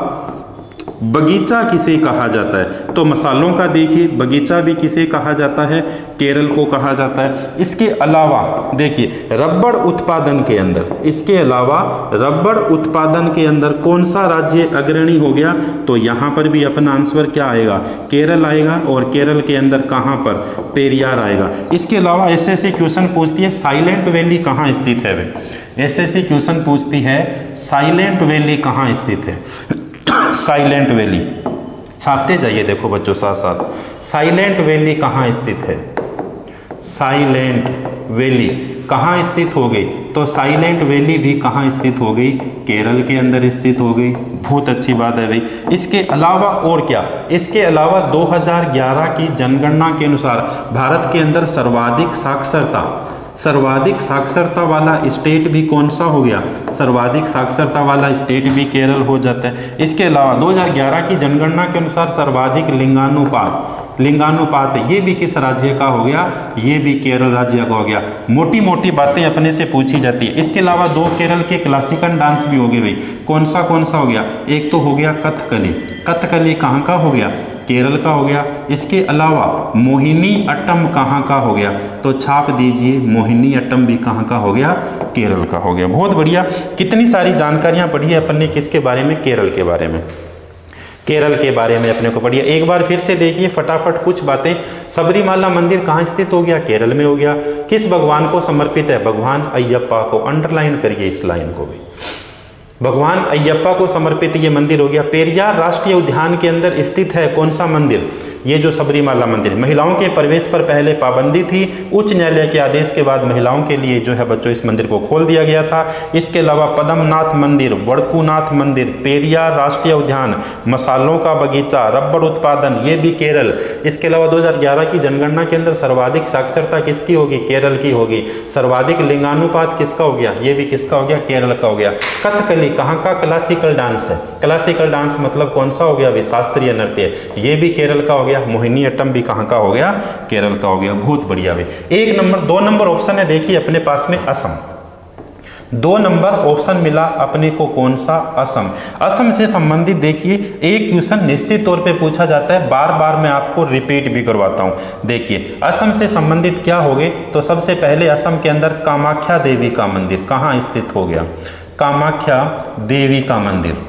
बगीचा किसे कहा जाता है? तो मसालों का देखिए बगीचा भी किसे कहा जाता है? केरल को कहा जाता है। इसके अलावा देखिए रबड़ उत्पादन के अंदर, इसके अलावा रबड़ उत्पादन के अंदर कौन सा राज्य अग्रणी हो गया? तो यहाँ पर भी अपना आंसर क्या आएगा? केरल आएगा। और केरल के अंदर कहाँ पर? पेरियार आएगा। इसके अलावा एसएससी क्वेश्चन पूछती है साइलेंट वैली कहाँ स्थित है? वे एसएससी क्वेश्चन पूछती है साइलेंट वैली कहाँ स्थित है? साइलेंट वैली छापते जाइए, देखो बच्चों साथ साथ, साइलेंट वैली कहाँ स्थित है? साइलेंट वैली कहाँ स्थित हो गई? तो साइलेंट वैली भी कहाँ स्थित हो गई? केरल के अंदर स्थित हो गई। बहुत अच्छी बात है भाई। इसके अलावा और क्या? इसके अलावा 2011 की जनगणना के अनुसार भारत के अंदर सर्वाधिक साक्षरता वाला स्टेट भी कौन सा हो गया? सर्वाधिक साक्षरता वाला स्टेट भी केरल हो जाता है। इसके अलावा 2011 की जनगणना के अनुसार सर्वाधिक लिंगानुपात ये भी किस राज्य का हो गया? ये भी केरल राज्य का हो गया। मोटी मोटी बातें अपने से पूछी जाती है। इसके अलावा 2 केरल के क्लासिकल डांस भी हो गए भाई। कौन सा हो गया? एक तो हो गया कथकली। कथकली कहाँ का हो गया? केरल का हो गया। इसके अलावा मोहिनी अट्टम कहाँ का हो गया? तो छाप दीजिए, मोहिनी अट्टम भी कहाँ का हो गया? केरल का हो गया। बहुत बढ़िया। कितनी सारी जानकारियां पढ़ी है अपन ने किसके बारे में? केरल के बारे में। केरल के बारे में अपने को पढ़िए। एक बार फिर से देखिए फटाफट कुछ बातें। सबरीमाला मंदिर कहाँ स्थित हो गया? केरल में हो गया। किस भगवान को समर्पित है? भगवान अयप्पा को। अंडरलाइन करिए इस लाइन को भी। भगवान अयप्पा को समर्पित ये मंदिर हो गया। पेरियार राष्ट्रीय उद्यान के अंदर स्थित है कौन सा मंदिर? ये जो सबरीमाला मंदिर। महिलाओं के प्रवेश पर पहले पाबंदी थी, उच्च न्यायालय के आदेश के बाद महिलाओं के लिए जो है बच्चों इस मंदिर को खोल दिया गया था। इसके अलावा पद्मनाथ मंदिर, वड़कुनाथ मंदिर, पेरियार राष्ट्रीय उद्यान, मसालों का बगीचा, रबड़ उत्पादन, ये भी केरल। इसके अलावा 2011 की जनगणना के अंदर सर्वाधिक साक्षरता किसकी होगी? केरल की होगी। सर्वाधिक लिंगानुपात किसका हो गया? ये भी किसका हो गया? केरल का हो गया। कथकली कहाँ का क्लासिकल डांस है? क्लासिकल डांस मतलब कौन सा हो गया? शास्त्रीय नृत्य, ये भी केरल का हो गया। मोहिनी अट्टम भी कहाँ का हो गया? केरल का हो गया। बहुत बढ़िया भाई। 2 नंबर ऑप्शन है देखिए अपने पास में असम। 2 नंबर ऑप्शन मिला अपने को कौन सा? असम। असम से संबंधित देखिए एक क्वेश्चन निश्चित तौर पे पूछा जाता है, बार बार मैं आपको रिपीट भी करवाता हूं। देखिए असम से संबंधित क्या हो गए? तो सबसे पहले असम के अंदर कामाख्या देवी का मंदिर कहाँ स्थित हो गया? कामाख्या देवी का मंदिर।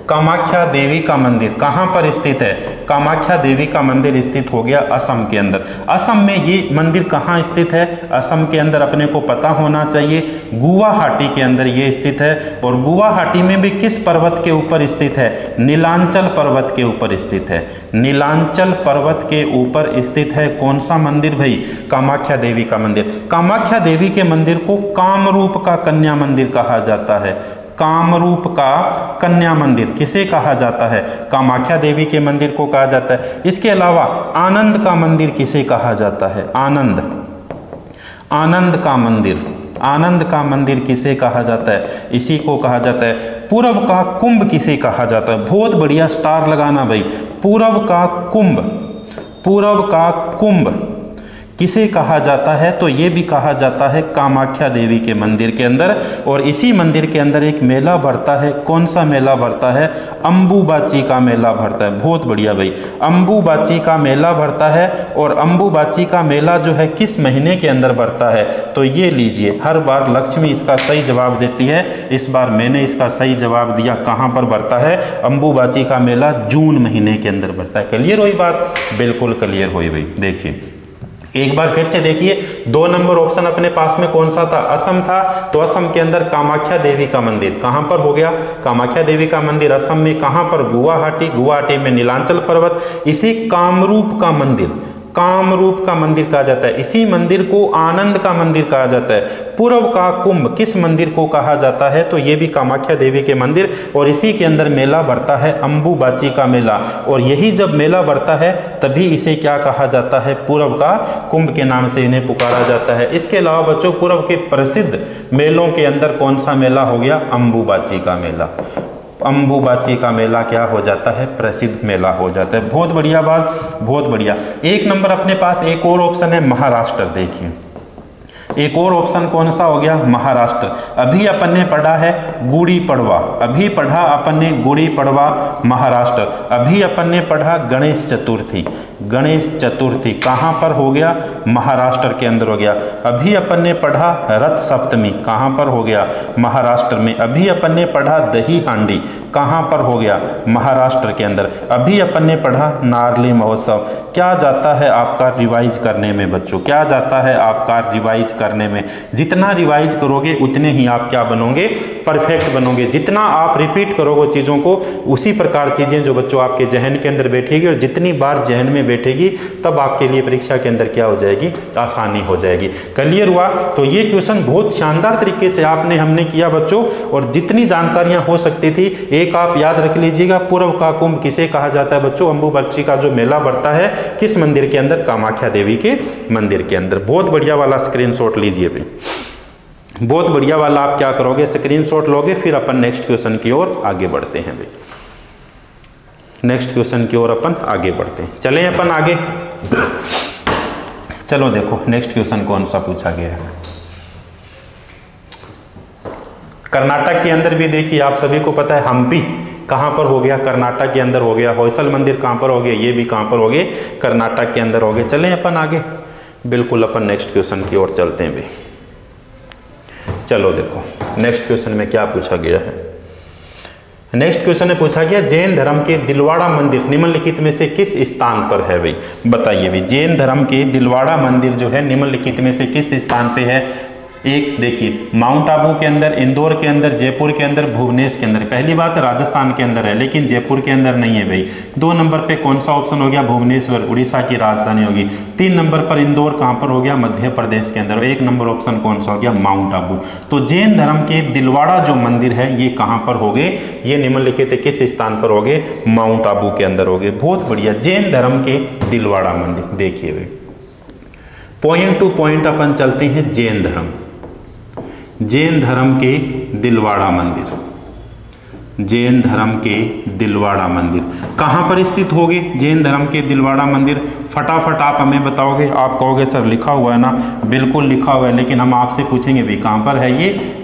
कामाख्या देवी का मंदिर कहाँ पर स्थित है? कामाख्या देवी का मंदिर स्थित हो गया असम के अंदर। असम में ये मंदिर कहाँ स्थित है? असम के अंदर अपने को पता होना चाहिए, गुवाहाटी के अंदर ये स्थित है। और गुवाहाटी में भी किस पर्वत के ऊपर स्थित है? नीलांचल पर्वत के ऊपर स्थित है। नीलांचल पर्वत के ऊपर स्थित है कौन सा मंदिर भाई? कामाख्या देवी का मंदिर। कामाख्या देवी के मंदिर को कामरूप का कन्या मंदिर कहा जाता है। कामरूप का कन्या मंदिर किसे कहा जाता है? कामाख्या देवी के मंदिर को कहा जाता है। इसके अलावा आनंद का मंदिर किसे कहा जाता है? आनंद का मंदिर। आनंद का मंदिर किसे कहा जाता है? इसी को कहा जाता है। पूरब का कुंभ किसे कहा जाता है? बहुत बढ़िया, स्टार लगाना भाई। पूरब का कुंभ किसे कहा जाता है? तो ये भी कहा जाता है कामाख्या देवी के मंदिर के अंदर। और इसी मंदिर के अंदर एक मेला भरता है। कौन सा मेला भरता है? अंबुबाची का मेला भरता है। बहुत बढ़िया भाई, अंबुबाची का मेला भरता है। और अंबुबाची का मेला जो है किस महीने के अंदर भरता है? तो ये लीजिए, हर बार लक्ष्मी इसका सही जवाब देती है, इस बार मैंने इसका सही जवाब दिया। कहाँ पर भरता है? अंबुबाची का मेला जून महीने के अंदर भरता है। क्लियर हुई बात? बिल्कुल क्लियर हुई भाई। देखिए एक बार फिर से देखिए 2 नंबर ऑप्शन अपने पास में कौन सा था? असम था। तो असम के अंदर कामाख्या देवी का मंदिर कहां पर हो गया? कामाख्या देवी का मंदिर असम में कहां पर? गुवाहाटी में नीलांचल पर्वत। इसी कामरूप का मंदिर कहा जाता है। इसी मंदिर को आनंद का मंदिर कहा जाता है। पूर्व का कुंभ किस मंदिर को कहा जाता है? तो ये भी कामाख्या देवी के मंदिर। और इसी के अंदर मेला बढ़ता है अंबुबाची का मेला। और यही जब मेला बढ़ता है तभी इसे क्या कहा जाता है? पूर्व का कुंभ के नाम से इन्हें पुकारा जाता है। इसके अलावा बच्चों पूर्व के प्रसिद्ध मेलों के अंदर कौन सा मेला हो गया? अंबुबाची का मेला। अंबुबाची का मेला क्या हो जाता है? प्रसिद्ध मेला हो जाता है। बहुत बढ़िया बात, बहुत बढ़िया। 1 नंबर अपने पास एक और ऑप्शन है महाराष्ट्र। देखिए एक और ऑप्शन कौन सा हो गया, महाराष्ट्र। अभी अपन ने पढ़ा है गुड़ी पड़वा, अभी पढ़ा अपन ने गुड़ी पड़वा महाराष्ट्र। अभी अपन ने पढ़ा गणेश चतुर्थी, गणेश चतुर्थी कहाँ पर हो गया, महाराष्ट्र के अंदर हो गया। अभी अपन ने पढ़ा रथ सप्तमी, कहाँ पर हो गया, महाराष्ट्र में। अभी अपन ने पढ़ा दही हांडी, कहाँ पर हो गया, महाराष्ट्र के अंदर। अभी अपन ने पढ़ा नारली महोत्सव। क्या जाता है आपका रिवाइज करने में बच्चों, क्या जाता है आपका रिवाइज करने में। जितना रिवाइज करोगे उतने ही आप क्या बनोगे, परफेक्ट बनोगे। जितना आप रिपीट करोगे चीज़ों को, उसी प्रकार चीज़ें जो बच्चों आपके जहन के अंदर बैठेगी, और जितनी बार जहन में बैठेगी तब आपके लिए परीक्षा के अंदर क्या हो जाएगी, आसानी हो जाएगी। क्लियर हुआ। तो ये क्वेश्चन बहुत शानदार तरीके से हमने किया बच्चों, और जितनी जानकारियां हो सकती थी एक आप याद रख लीजिएगा। पूर्व का कुंभ किसे कहा जाता है बच्चों, अम्बुबाची का जो मेला बढ़ता है किस मंदिर के अंदर, कामाख्या देवी के मंदिर के अंदर। बहुत बढ़िया वाला स्क्रीनशॉट लीजिए भाई, बहुत बढ़िया वाला। आप क्या करोगे, स्क्रीनशॉट लोगे, फिर अपन नेक्स्ट क्वेश्चन की ओर आगे बढ़ते हैं भाई। नेक्स्ट क्वेश्चन की ओर अपन आगे बढ़ते हैं। चलें अपन आगे, चलो देखो नेक्स्ट क्वेश्चन कौन सा पूछा गया है। कर्नाटक के अंदर भी देखिए, आप सभी को पता है हम्पी कहाँ पर हो गया, कर्नाटक के अंदर हो गया। होयसल मंदिर कहाँ पर हो गया, ये भी कहाँ पर हो गए, कर्नाटक के अंदर हो गए। चलें अपन आगे, बिल्कुल अपन नेक्स्ट क्वेश्चन की ओर चलते हैं भाई। चलो देखो नेक्स्ट क्वेश्चन में क्या पूछा गया है। नेक्स्ट क्वेश्चन में पूछा गया जैन धर्म के दिलवाड़ा मंदिर निम्नलिखित में से किस स्थान पर है भाई, बताइए भाई। जैन धर्म के दिलवाड़ा मंदिर जो है निम्नलिखित में से किस स्थान पे है। एक देखिए, माउंट आबू के अंदर, इंदौर के अंदर, जयपुर के अंदर, भुवनेश्वर के अंदर। पहली बात राजस्थान के अंदर है लेकिन जयपुर के अंदर नहीं है भाई। 2 नंबर पे कौन सा ऑप्शन हो गया, भुवनेश्वर, उड़ीसा की राजधानी होगी। 3 नंबर पर इंदौर कहाँ पर हो गया, मध्य प्रदेश के अंदर। 1 नंबर ऑप्शन कौन सा हो गया, माउंट आबू। तो जैन धर्म के दिलवाड़ा जो मंदिर है ये कहाँ पर हो गए, ये निम्नलिखित किस स्थान पर हो गए, माउंट आबू के अंदर हो गए। बहुत बढ़िया, जैन धर्म के दिलवाड़ा मंदिर। देखिए भाई पॉइंट टू पॉइंट अपन चलते हैं। जैन धर्म, जैन धर्म के दिलवाड़ा मंदिर, जैन धर्म के दिलवाड़ा मंदिर कहाँ पर स्थित होगे, जैन धर्म के दिलवाड़ा मंदिर। फटाफट आप हमें बताओगे। आप कहोगे सर लिखा हुआ है ना, बिल्कुल लिखा हुआ है, लेकिन हम आपसे पूछेंगे भाई कहाँ पर है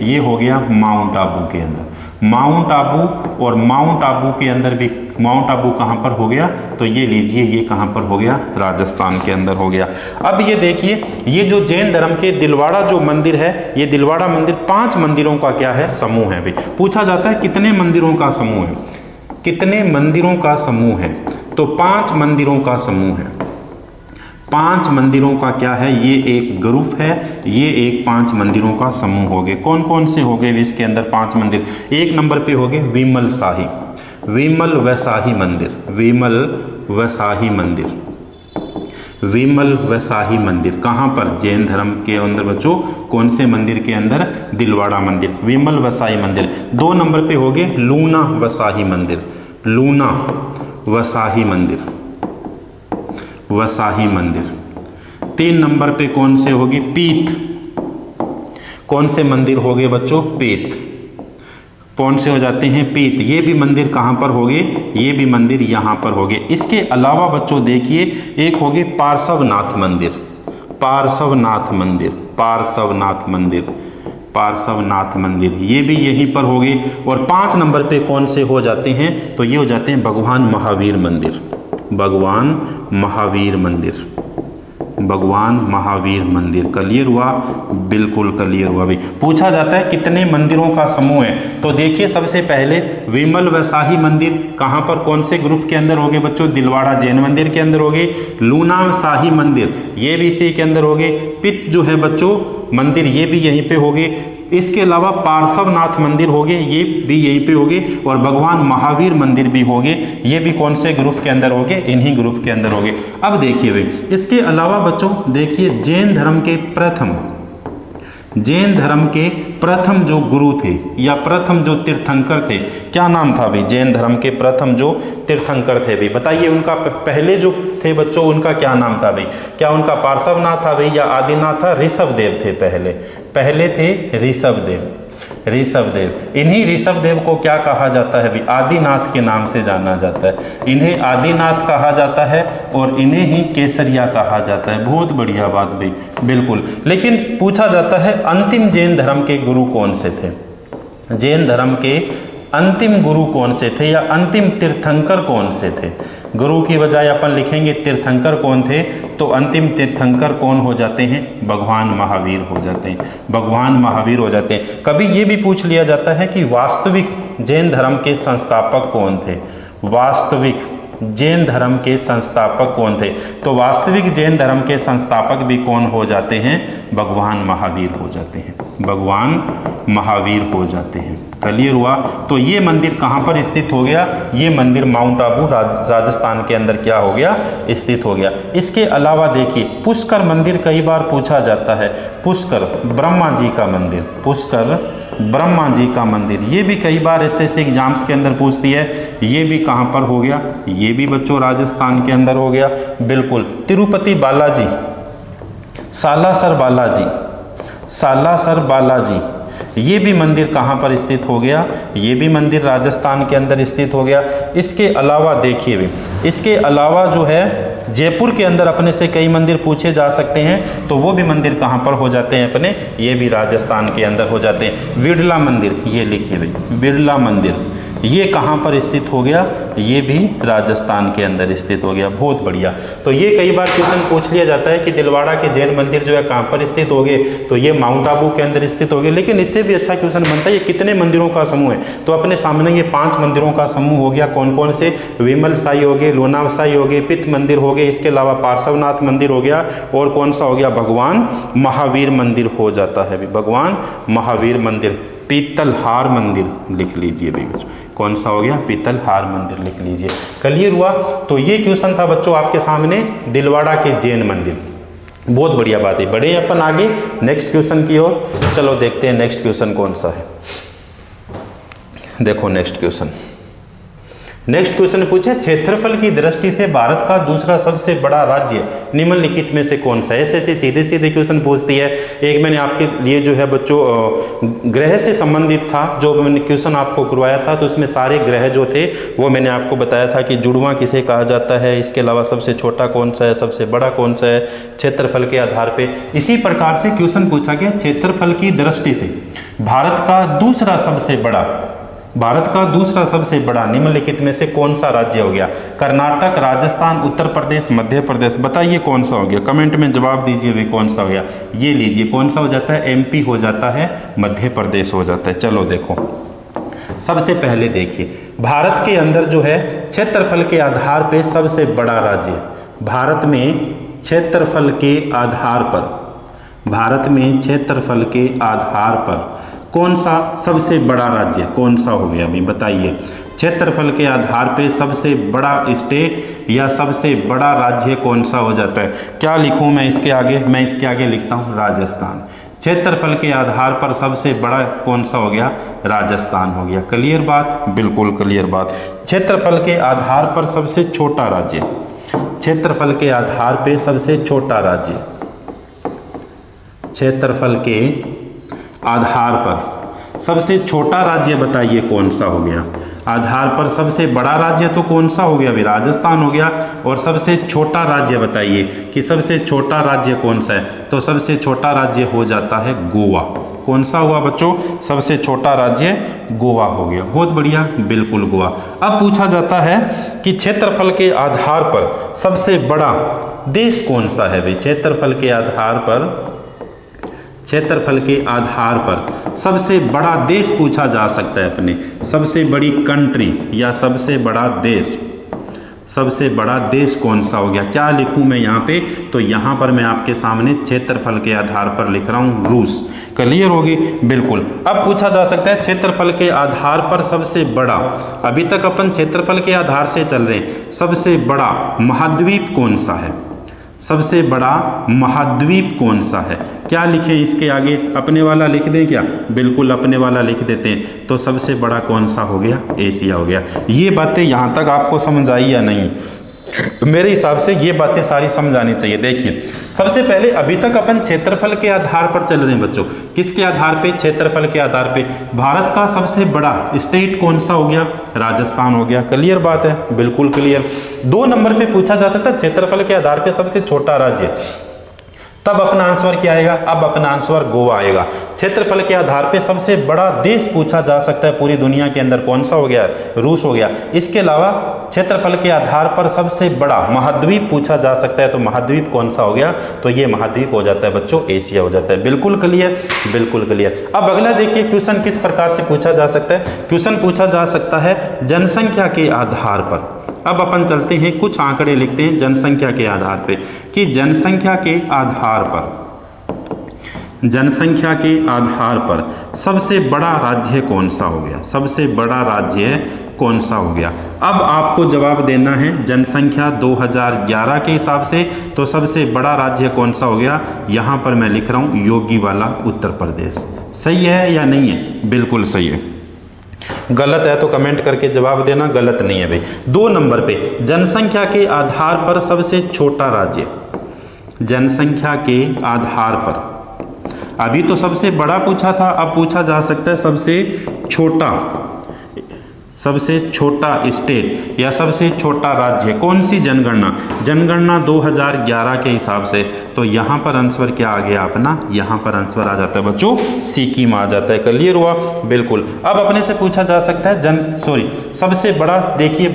ये हो गया माउंट आबू के अंदर। माउंट आबू, और माउंट आबू के अंदर भी, माउंट आबू कहाँ पर हो गया, तो ये लीजिए ये कहाँ पर हो गया, राजस्थान के अंदर हो गया। अब ये देखिए, ये जो जैन धर्म के दिलवाड़ा जो मंदिर है, ये दिलवाड़ा मंदिर 5 मंदिरों का क्या है, समूह है भाई। पूछा जाता है कितने मंदिरों का समूह है, कितने मंदिरों का समूह है, तो 5 मंदिरों का समूह है। 5 मंदिरों का क्या है, ये एक ग्रुप है, ये एक 5 मंदिरों का समूह हो गए। कौन कौन से हो गए इसके अंदर 5 मंदिर। 1 नंबर पे हो गए विमल शाही, विमल वैशाही मंदिर, विमल वैशाही मंदिर, विमल वैशाही मंदिर कहाँ पर, जैन धर्म के अंदर बच्चों। कौन से मंदिर के अंदर, दिलवाड़ा मंदिर, विमल वैशाही मंदिर। 2 नंबर पे हो गए लूना वैशाही मंदिर, लूना वैशाही मंदिर, वैशाही मंदिर। 3 नंबर पे कौन से होगी, पीत। कौन से मंदिर हो गए बच्चों, पीत। कौन से हो जाते हैं, पीत। ये भी मंदिर कहाँ पर हो गए, ये भी मंदिर यहाँ पर हो गए। इसके अलावा बच्चों देखिए एक हो गए पार्श्वनाथ मंदिर, पार्श्वनाथ मंदिर, पार्श्वनाथ मंदिर, पार्श्वनाथ मंदिर, ये भी यहीं पर हो गए। और 5 नंबर पे कौन से हो जाते हैं, तो ये हो जाते हैं भगवान महावीर मंदिर, भगवान महावीर मंदिर, भगवान महावीर मंदिर। क्लियर हुआ, बिल्कुल क्लियर हुआ भाई। पूछा जाता है कितने मंदिरों का समूह है, तो देखिए सबसे पहले विमल वैशाही मंदिर कहाँ पर, कौन से ग्रुप के अंदर हो गए बच्चों, दिलवाड़ा जैन मंदिर के अंदर हो गए। लूना शाही मंदिर ये भी इसी के अंदर हो गए। पित जो है बच्चों मंदिर, ये भी यहीं पे हो गए। इसके अलावा पार्श्वनाथ मंदिर हो गए, ये भी यहीं पे हो गए। और भगवान महावीर मंदिर भी हो गए, ये भी कौन से ग्रुप के अंदर हो गए, इन्हीं ग्रुप के अंदर हो गए। अब देखिए भाई इसके अलावा बच्चों देखिए जैन धर्म के प्रथम, जैन धर्म के प्रथम जो गुरु थे या प्रथम जो तीर्थंकर थे, क्या नाम था भाई, जैन धर्म के प्रथम जो तीर्थंकर थे भाई, बताइए उनका पहले जो थे बच्चों उनका क्या नाम था भाई। क्या उनका पार्श्वनाथ था भाई या आदिनाथ था, ऋषभदेव थे। पहले थे ऋषभदेव। ऋषभदेव। इन्हीं ऋषभदेव को क्या कहा जाता है भी? आदिनाथ के नाम से जाना जाता है। इन्हें आदिनाथ कहा जाता है और इन्हें ही केसरिया कहा जाता है। बहुत बढ़िया बात भाई, बिल्कुल। लेकिन पूछा जाता है अंतिम जैन धर्म के गुरु कौन से थे? जैन धर्म के अंतिम गुरु कौन से थे या अंतिम तीर्थंकर कौन से थे? गुरु की बजाय अपन लिखेंगे तीर्थंकर कौन थे, तो अंतिम तीर्थंकर कौन हो जाते हैं? भगवान महावीर हो जाते हैं। भगवान महावीर हो जाते हैं। कभी ये भी पूछ लिया जाता है कि वास्तविक जैन धर्म के संस्थापक कौन थे? वास्तविक जैन धर्म के संस्थापक कौन थे? तो वास्तविक जैन धर्म के संस्थापक भी कौन हो जाते हैं? भगवान महावीर हो जाते हैं। भगवान महावीर हो जाते हैं। क्लियर हुआ? तो ये मंदिर कहाँ पर स्थित हो गया? ये मंदिर माउंट आबू राजस्थान के अंदर क्या हो गया? स्थित हो गया। इसके अलावा देखिए पुष्कर मंदिर कई बार पूछा जाता है। पुष्कर ब्रह्मा जी का मंदिर, पुष्कर ब्रह्मा जी का मंदिर, ये भी कई बार एसएससी एग्जाम्स के अंदर पूछती है। ये भी कहाँ पर हो गया? ये भी बच्चों राजस्थान के अंदर हो गया। बिल्कुल। तिरुपति बालाजी, सालासर बालाजी, सालासर बालाजी, ये भी मंदिर कहाँ पर स्थित हो गया? ये भी मंदिर राजस्थान के अंदर स्थित हो गया। इसके अलावा देखिए भी, इसके अलावा जो है जयपुर के अंदर अपने से कई मंदिर पूछे जा सकते हैं, तो वो भी मंदिर कहाँ पर हो जाते हैं अपने? ये भी राजस्थान के अंदर हो जाते हैं। बिरला मंदिर, ये लिखिए भाई, बिरला मंदिर, ये कहाँ पर स्थित हो गया? ये भी राजस्थान के अंदर स्थित हो गया। बहुत बढ़िया। तो ये कई बार क्वेश्चन पूछ लिया जाता है कि दिलवाड़ा के जैन मंदिर जो है कहाँ पर स्थित हो गए, तो ये माउंट आबू के अंदर स्थित हो गए। लेकिन इससे भी अच्छा क्वेश्चन बनता है ये कितने मंदिरों का समूह है? तो अपने सामने ये 5 मंदिरों का समूह हो गया। कौन कौन से? विमल साई हो गए, लोनाव साई हो गए, पित्त मंदिर हो गए, इसके अलावा पार्श्वनाथ मंदिर हो गया, और कौन सा हो गया? भगवान महावीर मंदिर हो जाता है। भगवान महावीर मंदिर, पीतलहार मंदिर लिख लीजिए भाई बच्चों। कौन सा हो गया? पीतलहार मंदिर लिख लीजिए। क्लियर हुआ? तो ये क्वेश्चन था बच्चों आपके सामने दिलवाड़ा के जैन मंदिर। बहुत बढ़िया बात है। बढ़े अपन आगे नेक्स्ट क्वेश्चन की ओर। चलो देखते हैं नेक्स्ट क्वेश्चन कौन सा है। देखो नेक्स्ट क्वेश्चन, नेक्स्ट क्वेश्चन पूछे क्षेत्रफल की दृष्टि से भारत का दूसरा सबसे बड़ा राज्य निम्नलिखित में से कौन सा है? ऐसे सीधे सीधे क्वेश्चन पूछती है। एक मैंने आपके लिए जो है बच्चों ग्रह से संबंधित था, जो मैंने क्वेश्चन आपको करवाया था, तो उसमें सारे ग्रह जो थे वो मैंने आपको बताया था कि जुड़वां किसे कहा जाता है, इसके अलावा सबसे छोटा कौन सा है, सबसे बड़ा कौन सा है, क्षेत्रफल के आधार पर। इसी प्रकार से क्वेश्चन पूछा गया क्षेत्रफल की दृष्टि से भारत का दूसरा सबसे बड़ा, भारत का दूसरा सबसे बड़ा निम्नलिखित में से कौन सा राज्य हो गया? कर्नाटक, राजस्थान, उत्तर प्रदेश, मध्य प्रदेश। बताइए कौन सा हो गया? कमेंट में जवाब दीजिए भाई कौन सा हो गया। ये लीजिए कौन सा हो जाता है? एमपी हो जाता है, मध्य प्रदेश हो जाता है। चलो देखो सबसे पहले देखिए भारत के अंदर जो है क्षेत्रफल के आधार पे सबसे बड़ा राज्य, भारत में क्षेत्रफल के आधार पर, भारत में क्षेत्रफल के आधार पर कौन सा सबसे बड़ा राज्य कौन सा हो गया? अभी बताइए क्षेत्रफल के आधार पे सबसे बड़ा स्टेट या सबसे बड़ा राज्य कौन सा हो जाता है? क्या लिखूं मैं इसके आगे? मैं इसके आगे लिखता हूं राजस्थान। क्षेत्रफल के आधार पर सबसे बड़ा कौन सा हो गया? राजस्थान हो गया। क्लियर बात? बिल्कुल क्लियर बात। क्षेत्रफल के आधार पर सबसे छोटा राज्य, क्षेत्रफल के आधार पे सबसे छोटा राज्य, क्षेत्रफल के आधार पर सबसे छोटा राज्य बताइए कौन सा हो गया? आधार पर सबसे बड़ा राज्य तो कौन सा हो गया? अभी राजस्थान हो गया। और सबसे छोटा राज्य बताइए कि सबसे छोटा राज्य कौन सा है? तो सबसे छोटा राज्य हो जाता है गोवा। कौन सा हुआ बच्चों? सबसे छोटा राज्य गोवा हो गया। बहुत बढ़िया, बिल्कुल गोवा। अब पूछा जाता है कि क्षेत्रफल के आधार पर सबसे बड़ा देश कौन सा है? भाई क्षेत्रफल के आधार पर, क्षेत्रफल के आधार पर सबसे बड़ा देश पूछा जा सकता है अपने, सबसे बड़ी कंट्री या सबसे बड़ा देश, सबसे बड़ा देश कौन सा हो गया? क्या लिखूं मैं यहाँ पे? तो यहाँ पर मैं आपके सामने क्षेत्रफल के आधार पर लिख रहा हूँ रूस। क्लियर होगी? बिल्कुल। अब पूछा जा सकता है क्षेत्रफल के आधार पर सबसे बड़ा, अभी तक अपन क्षेत्रफल के आधार से चल रहे हैं, सबसे बड़ा महाद्वीप कौन सा है? सबसे बड़ा महाद्वीप कौन सा है? क्या लिखें इसके आगे? अपने वाला लिख दें क्या? बिल्कुल अपने वाला लिख देते हैं। तो सबसे बड़ा कौन सा हो गया? एशिया हो गया। ये बातें यहाँ तक आपको समझ आई या नहीं? मेरे हिसाब से ये बातें सारी समझ आनी चाहिए। देखिए सबसे पहले अभी तक अपन क्षेत्रफल के आधार पर चल रहे हैं बच्चों। किसके आधार पे? क्षेत्रफल के आधार पे। भारत का सबसे बड़ा स्टेट कौन सा हो गया? राजस्थान हो गया। क्लियर बात है? बिल्कुल क्लियर। 2 नंबर पे पूछा जा सकता है क्षेत्रफल के आधार पे सबसे छोटा राज्य, तब अपना आंसर क्या आएगा? अब अपना आंसर गोवा आएगा। क्षेत्रफल के आधार पे सबसे बड़ा देश पूछा जा सकता है पूरी दुनिया के अंदर, कौन सा हो गया? रूस हो गया। इसके अलावा क्षेत्रफल के आधार पर सबसे बड़ा महाद्वीप पूछा जा सकता है, तो महाद्वीप कौन सा हो गया? तो ये महाद्वीप हो जाता है बच्चों एशिया हो जाता है। बिल्कुल क्लियर, बिल्कुल क्लियर। अब अगला देखिए क्वेश्चन किस प्रकार से पूछा जा सकता है। क्वेश्चन पूछा जा सकता है जनसंख्या के आधार पर। अब अपन चलते हैं, कुछ आंकड़े लिखते हैं जनसंख्या के आधार पे कि जनसंख्या के आधार पर सबसे बड़ा राज्य कौन सा हो गया? सबसे बड़ा राज्य कौन सा हो गया? अब आपको जवाब देना है जनसंख्या 2011 के हिसाब से, तो सबसे बड़ा राज्य कौन सा हो गया? यहां पर मैं लिख रहा हूं योगी वाला उत्तर प्रदेश। सही है या नहीं है? बिल्कुल सही है। गलत है तो कमेंट करके जवाब देना, गलत नहीं है भाई। 2 नंबर पे जनसंख्या के आधार पर सबसे छोटा राज्य, जनसंख्या के आधार पर। अभी तो सबसे बड़ा पूछा था, अब पूछा जा सकता है सबसे छोटा स्टेट या सबसे छोटा राज्य। कौन सी जनगणना? जनगणना 2011 के हिसाब से, तो यहाँ पर आंसर क्या आ गया अपना? यहाँ पर आंसर आ जाता है बच्चों सिक्किम आ जाता है। क्लियर हुआ? बिल्कुल। अब अपने से पूछा जा सकता है सबसे बड़ा, देखिए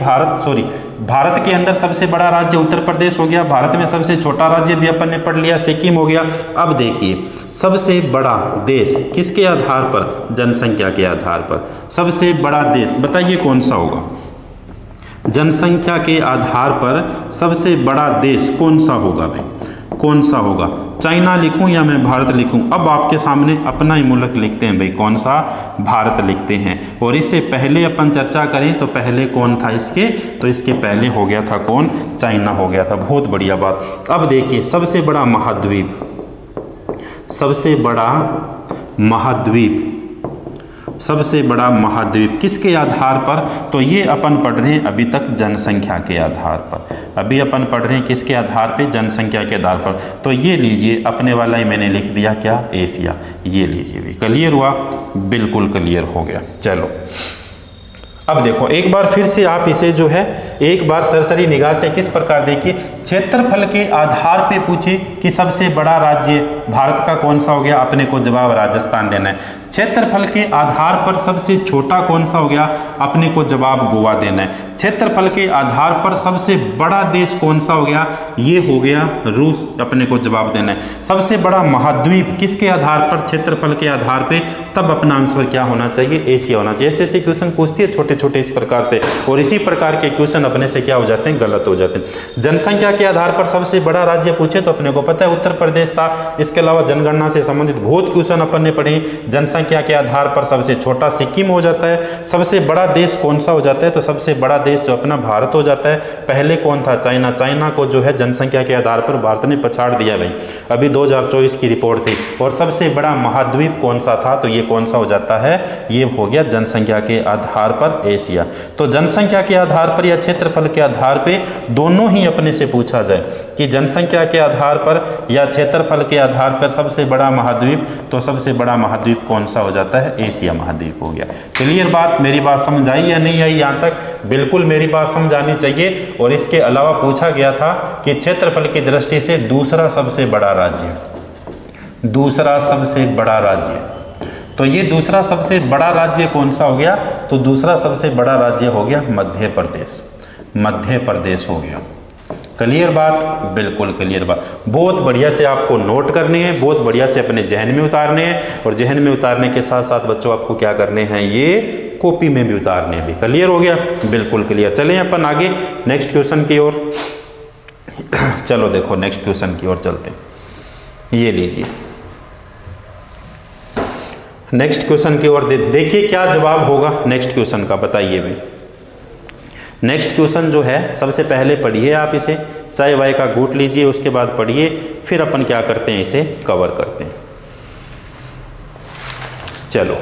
भारत के अंदर सबसे बड़ा राज्य उत्तर प्रदेश हो गया। भारत में सबसे छोटा राज्य भी अपन ने पढ़ लिया, सिक्किम हो गया। अब देखिए सबसे बड़ा देश किसके आधार पर? जनसंख्या के आधार पर। सबसे बड़ा देश बताइए कौन सा होगा? जनसंख्या के आधार पर सबसे बड़ा देश कौन सा होगा भाई? कौन सा होगा? चाइना लिखूं या मैं भारत लिखूं? अब आपके सामने अपना ही मुल्क लिखते हैं भाई, कौन सा? भारत लिखते हैं। और इससे पहले अपन चर्चा करें तो पहले कौन था इसके? तो इसके पहले हो गया था कौन? चाइना हो गया था। बहुत बढ़िया बात। अब देखिए सबसे बड़ा महाद्वीप, सबसे बड़ा महाद्वीप किसके आधार पर? तो ये अपन पढ़ रहे हैं अभी तक जनसंख्या के आधार पर। अभी अपन पढ़ रहे हैं किसके आधार पे? जनसंख्या के आधार पर। तो ये लीजिए अपने वाला ही मैंने लिख दिया क्या? एशिया। ये लीजिए भी। क्लियर हुआ? बिल्कुल क्लियर हो गया। चलो अब देखो एक बार फिर से आप इसे जो है एक बार सरसरी निगाह से किस प्रकार देखिए, क्षेत्रफल के आधार पे पूछे कि सबसे बड़ा राज्य भारत का कौन सा हो गया? अपने को जवाब राजस्थान देना है। क्षेत्रफल के आधार पर सबसे छोटा कौन सा हो गया? अपने को जवाब गोवा देना है। क्षेत्रफल के आधार पर सबसे बड़ा देश कौन सा हो गया? ये हो गया रूस, अपने को जवाब देना है। सबसे बड़ा महाद्वीप किसके आधार पर? क्षेत्रफल के आधार पे, तब अपना आंसर क्या होना चाहिए? एशिया होना चाहिए। ऐसे क्वेश्चन पूछती है छोटे छोटे इस प्रकार से, और इसी प्रकार के क्वेश्चन अपने से क्या हो जाते हैं? गलत हो जाते हैं। जनसंख्या के आधार पर सबसे बड़ा राज्य पूछे तो अपने को पता है उत्तर प्रदेश था। इसके अलावा जनगणना से संबंधित बहुत क्वेश्चन अपन ने पढ़े। जनसंख्या के आधार पर सबसे छोटा सिक्किम हो जाता है। सबसे बड़ा देश कौन सा हो जाता है? तो सबसे बड़ा देश जो अपना भारत हो जाता है। पहले कौन था? चाइना। चाइना को जो है जनसंख्या के आधार पर भारत ने पछाड़ दिया भाई, अभी 2024 की रिपोर्ट थी। और सबसे बड़ा महाद्वीप कौन सा था? तो ये कौन सा हो जाता है? ये हो गया जनसंख्या के आधार पर एशिया। तो जनसंख्या के आधार पर या क्षेत्रफल के आधार पे दोनों ही अपने से पूछा जाए कि जनसंख्या के आधार पर या क्षेत्रफल के आधार पर सबसे बड़ा महाद्वीप, तो सबसे बड़ा महाद्वीप कौन सा हो जाता है? एशिया महाद्वीप हो गया। क्लियर बात? मेरी बात समझ आई या नहीं आई यहाँ तक? बिल्कुल मेरी बात समझ आनी चाहिए। और इसके अलावा पूछा गया था कि क्षेत्रफल की दृष्टि से दूसरा सबसे बड़ा राज्य, दूसरा सबसे बड़ा राज्य, तो ये दूसरा सबसे बड़ा राज्य कौन सा हो गया? तो दूसरा सबसे बड़ा राज्य हो गया मध्य प्रदेश। मध्य प्रदेश हो गया। क्लियर बात? बिल्कुल क्लियर बात। बहुत बढ़िया से आपको नोट करने हैं, बहुत बढ़िया से अपने जहन में उतारने हैं, और जहन में उतारने के साथ साथ बच्चों आपको क्या करने हैं? ये कॉपी में भी उतारने हैं भी। क्लियर हो गया? बिल्कुल क्लियर। चलें अपन आगे नेक्स्ट क्वेश्चन की ओर। चलो देखो नेक्स्ट क्वेश्चन की ओर चलते हैं। ये लीजिए नेक्स्ट क्वेश्चन की ओर देखिए क्या जवाब होगा नेक्स्ट क्वेश्चन का, बताइए भाई। नेक्स्ट क्वेश्चन जो है सबसे पहले पढ़िए आप इसे, चाय वाय का घूंट लीजिए, उसके बाद पढ़िए, फिर अपन क्या करते हैं इसे कवर करते हैं। चलो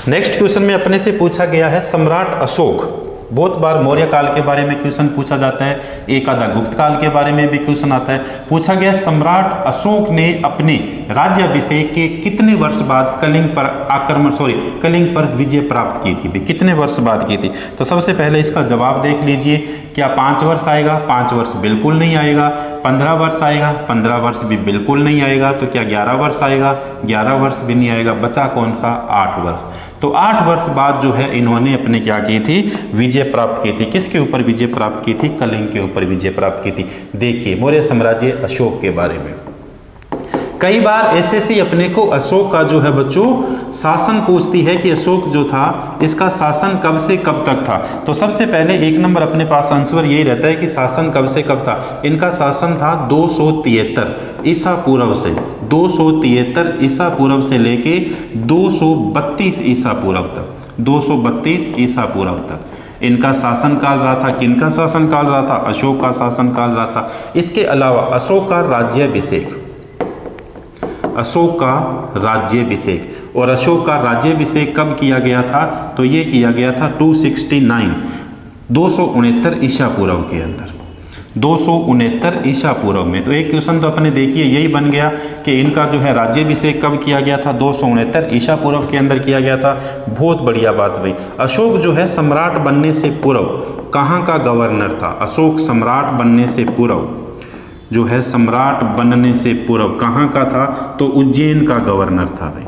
नेक्स्ट क्वेश्चन में अपने से पूछा गया है सम्राट अशोक बहुत बार मौर्य काल के बारे में क्वेश्चन पूछा जाता है, एक आधा गुप्त काल के बारे में भी क्वेश्चन आता है। पूछा गया सम्राट अशोक ने अपने राज्याभिषेक के कितने वर्ष बाद कलिंग पर विजय प्राप्त की थी? कितने वर्ष बाद की थी? तो सबसे पहले इसका जवाब देख लीजिए। क्या 5 वर्ष आएगा? 5 वर्ष बिल्कुल नहीं आएगा। 15 वर्ष आएगा? 15 वर्ष भी बिल्कुल नहीं आएगा। तो क्या 11 वर्ष आएगा? 11 वर्ष भी नहीं आएगा। बचा कौन सा? 8 वर्ष। तो 8 वर्ष बाद जो है इन्होंने अपने क्या की थी? विजय प्राप्त की थी। किसके ऊपर विजय प्राप्त की थी? कलिंग के ऊपर विजय प्राप्त की थी। देखिए मौर्य साम्राज्य अशोक के बारे में कई बार एसएससी अपने को अशोक का जो है बच्चों शासन पूछती है कि अशोक जो था इसका शासन कब से कब तक था। तो सबसे पहले 1 नंबर अपने पास आंसर यही रहता है कि शासन कब से कब था। इनका शासन था 273 ईसा पूर्व से, 273 ईसा पूर्व से लेके 232 ईसा पूर्व तक, 232 ईसा पूर्व तक इनका शासन काल रहा था। किनका शासन काल रहा था? अशोक का शासन काल रहा था। इसके अलावा अशोक का राज्याभिषेक, अशोक का राज्याभिषेक, और अशोक का राज्याभिषेक कब किया गया था? तो ये किया गया था 269 ईसा पूर्व के अंदर, 269 ईसा पूर्व में। तो एक क्वेश्चन तो अपने देखिए यही बन गया कि इनका जो है राज्याभिषेक कब किया गया था? 269 ईसा पूर्व के अंदर किया गया था। बहुत बढ़िया बात भाई। अशोक जो है सम्राट बनने से पूर्व कहाँ का गवर्नर था? अशोक सम्राट बनने से पूर्व जो है सम्राट बनने से पूर्व कहाँ का था? तो उज्जैन का गवर्नर था भाई।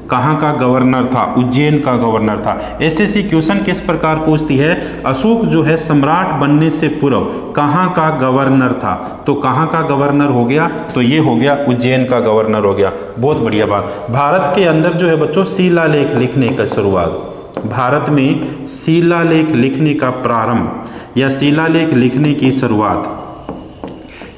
कहाँ का गवर्नर था? उज्जैन का गवर्नर था। एसएससी क्वेश्चन किस प्रकार पूछती है? अशोक जो है सम्राट बनने से पूर्व कहाँ का गवर्नर था? तो कहाँ का गवर्नर हो गया? तो ये हो गया उज्जैन का गवर्नर हो गया। बहुत बढ़िया बात। भारत के अंदर जो है बच्चों शिलालेख लिखने का शुरुआत, भारत में शिलालेख लिखने का प्रारंभ या शिलालेख लिखने की शुरुआत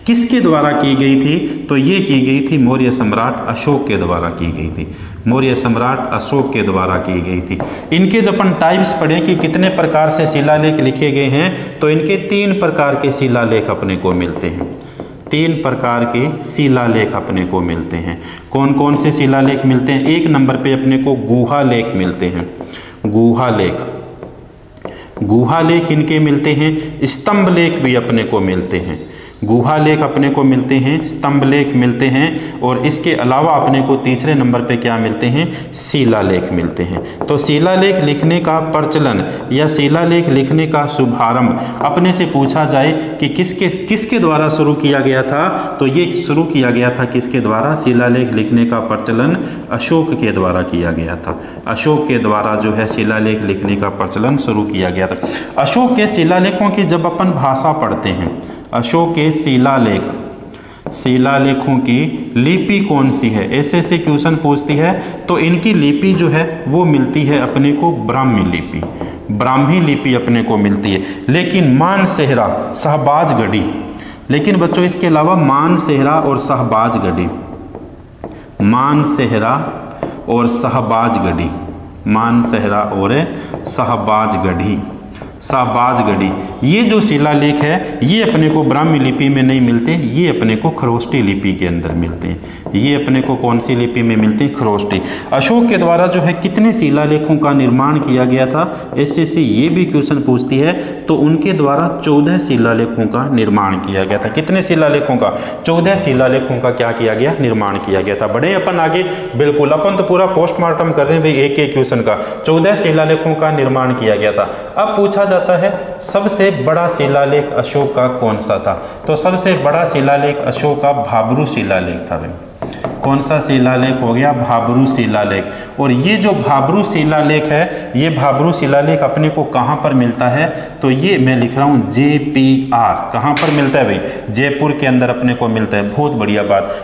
किसके द्वारा की गई थी? तो ये की गई थी मौर्य सम्राट अशोक के द्वारा की गई थी। मौर्य सम्राट अशोक के द्वारा की गई थी। इनके जब अपन टाइप्स पढ़ें कि कितने प्रकार से शिलालेख लिखे गए हैं, तो इनके 3 प्रकार के शिलालेख अपने को मिलते हैं। 3 प्रकार के शिलालेख अपने को मिलते हैं। कौन कौन से शिलालेख मिलते हैं? 1 नंबर पे अपने को गुहालेख मिलते हैं। गुहालेख, गुहालेख इनके मिलते हैं। स्तंभ लेख भी अपने को मिलते हैं। गुहालेख अपने को मिलते हैं, स्तंभ लेख मिलते हैं, और इसके अलावा अपने को तीसरे नंबर पे क्या मिलते हैं? शिलालेख मिलते हैं। तो शिलालेख लिखने का प्रचलन या शिलालेख लिखने का शुभारंभ अपने से पूछा जाए कि किसके द्वारा शुरू किया गया था, तो ये शुरू किया गया था किसके द्वारा? शिलालेख लिखने का प्रचलन अशोक के द्वारा किया गया था। अशोक के द्वारा जो है शिलालेख लिखने का प्रचलन शुरू किया गया था। अशोक के शिलालेखों की जब अपन भाषा पढ़ते हैं, अशोक के शिलालेखों की लिपि कौन सी है? ऐसे क्वेश्चन पूछती है। तो इनकी लिपि जो है वो मिलती है अपने को ब्राह्मी लिपि, ब्राह्मी लिपि अपने को मिलती है। लेकिन मानसेहरा, शहबाजगढ़ी, लेकिन बच्चों इसके अलावा मानसेहरा और शहबाजगढ़ी, मानसेहरा और शहबाजगढ़ी, मानसेहरा और शहबाजगढ़ी, शहबाजगढ़ी, ये जो शिलालेख है ये अपने को ब्राह्मी लिपि में नहीं मिलते, ये अपने को खरोष्टी लिपि के अंदर मिलते हैं। ये अपने को कौन सी लिपि में मिलते हैं? खरोष्टी। अशोक के द्वारा जो है कितने शिलालेखों का निर्माण किया गया था? एसएससी ये भी क्वेश्चन पूछती है। तो उनके द्वारा 14 शिलालेखों का निर्माण किया गया था। कितने शिलालेखों का? 14 शिलालेखों का क्या किया गया? निर्माण किया गया था। बड़े अपन आगे, बिल्कुल अपन तो पूरा पोस्टमार्टम कर रहे हैं भाई एक एक क्वेश्चन का। 14 शिलालेखों का निर्माण किया गया था। अब पूछा जाता है सबसे बड़ा शिलालेख अशोक का कौन सा था? तो सबसे बड़ा शिलालेख अशोक का भाब्रू शिलालेख था भाई। कौन सा शिलालेख हो गया? भाब्रू शिलालेख। और ये जो भाब्रू शिलालेख है, ये भाब्रू शिलालेख अपने को कहाँ पर मिलता है? तो ये मैं लिख रहा हूँ JPR। कहाँ पर मिलता है भाई? जयपुर के अंदर अपने को मिलता है। बहुत बढ़िया बात।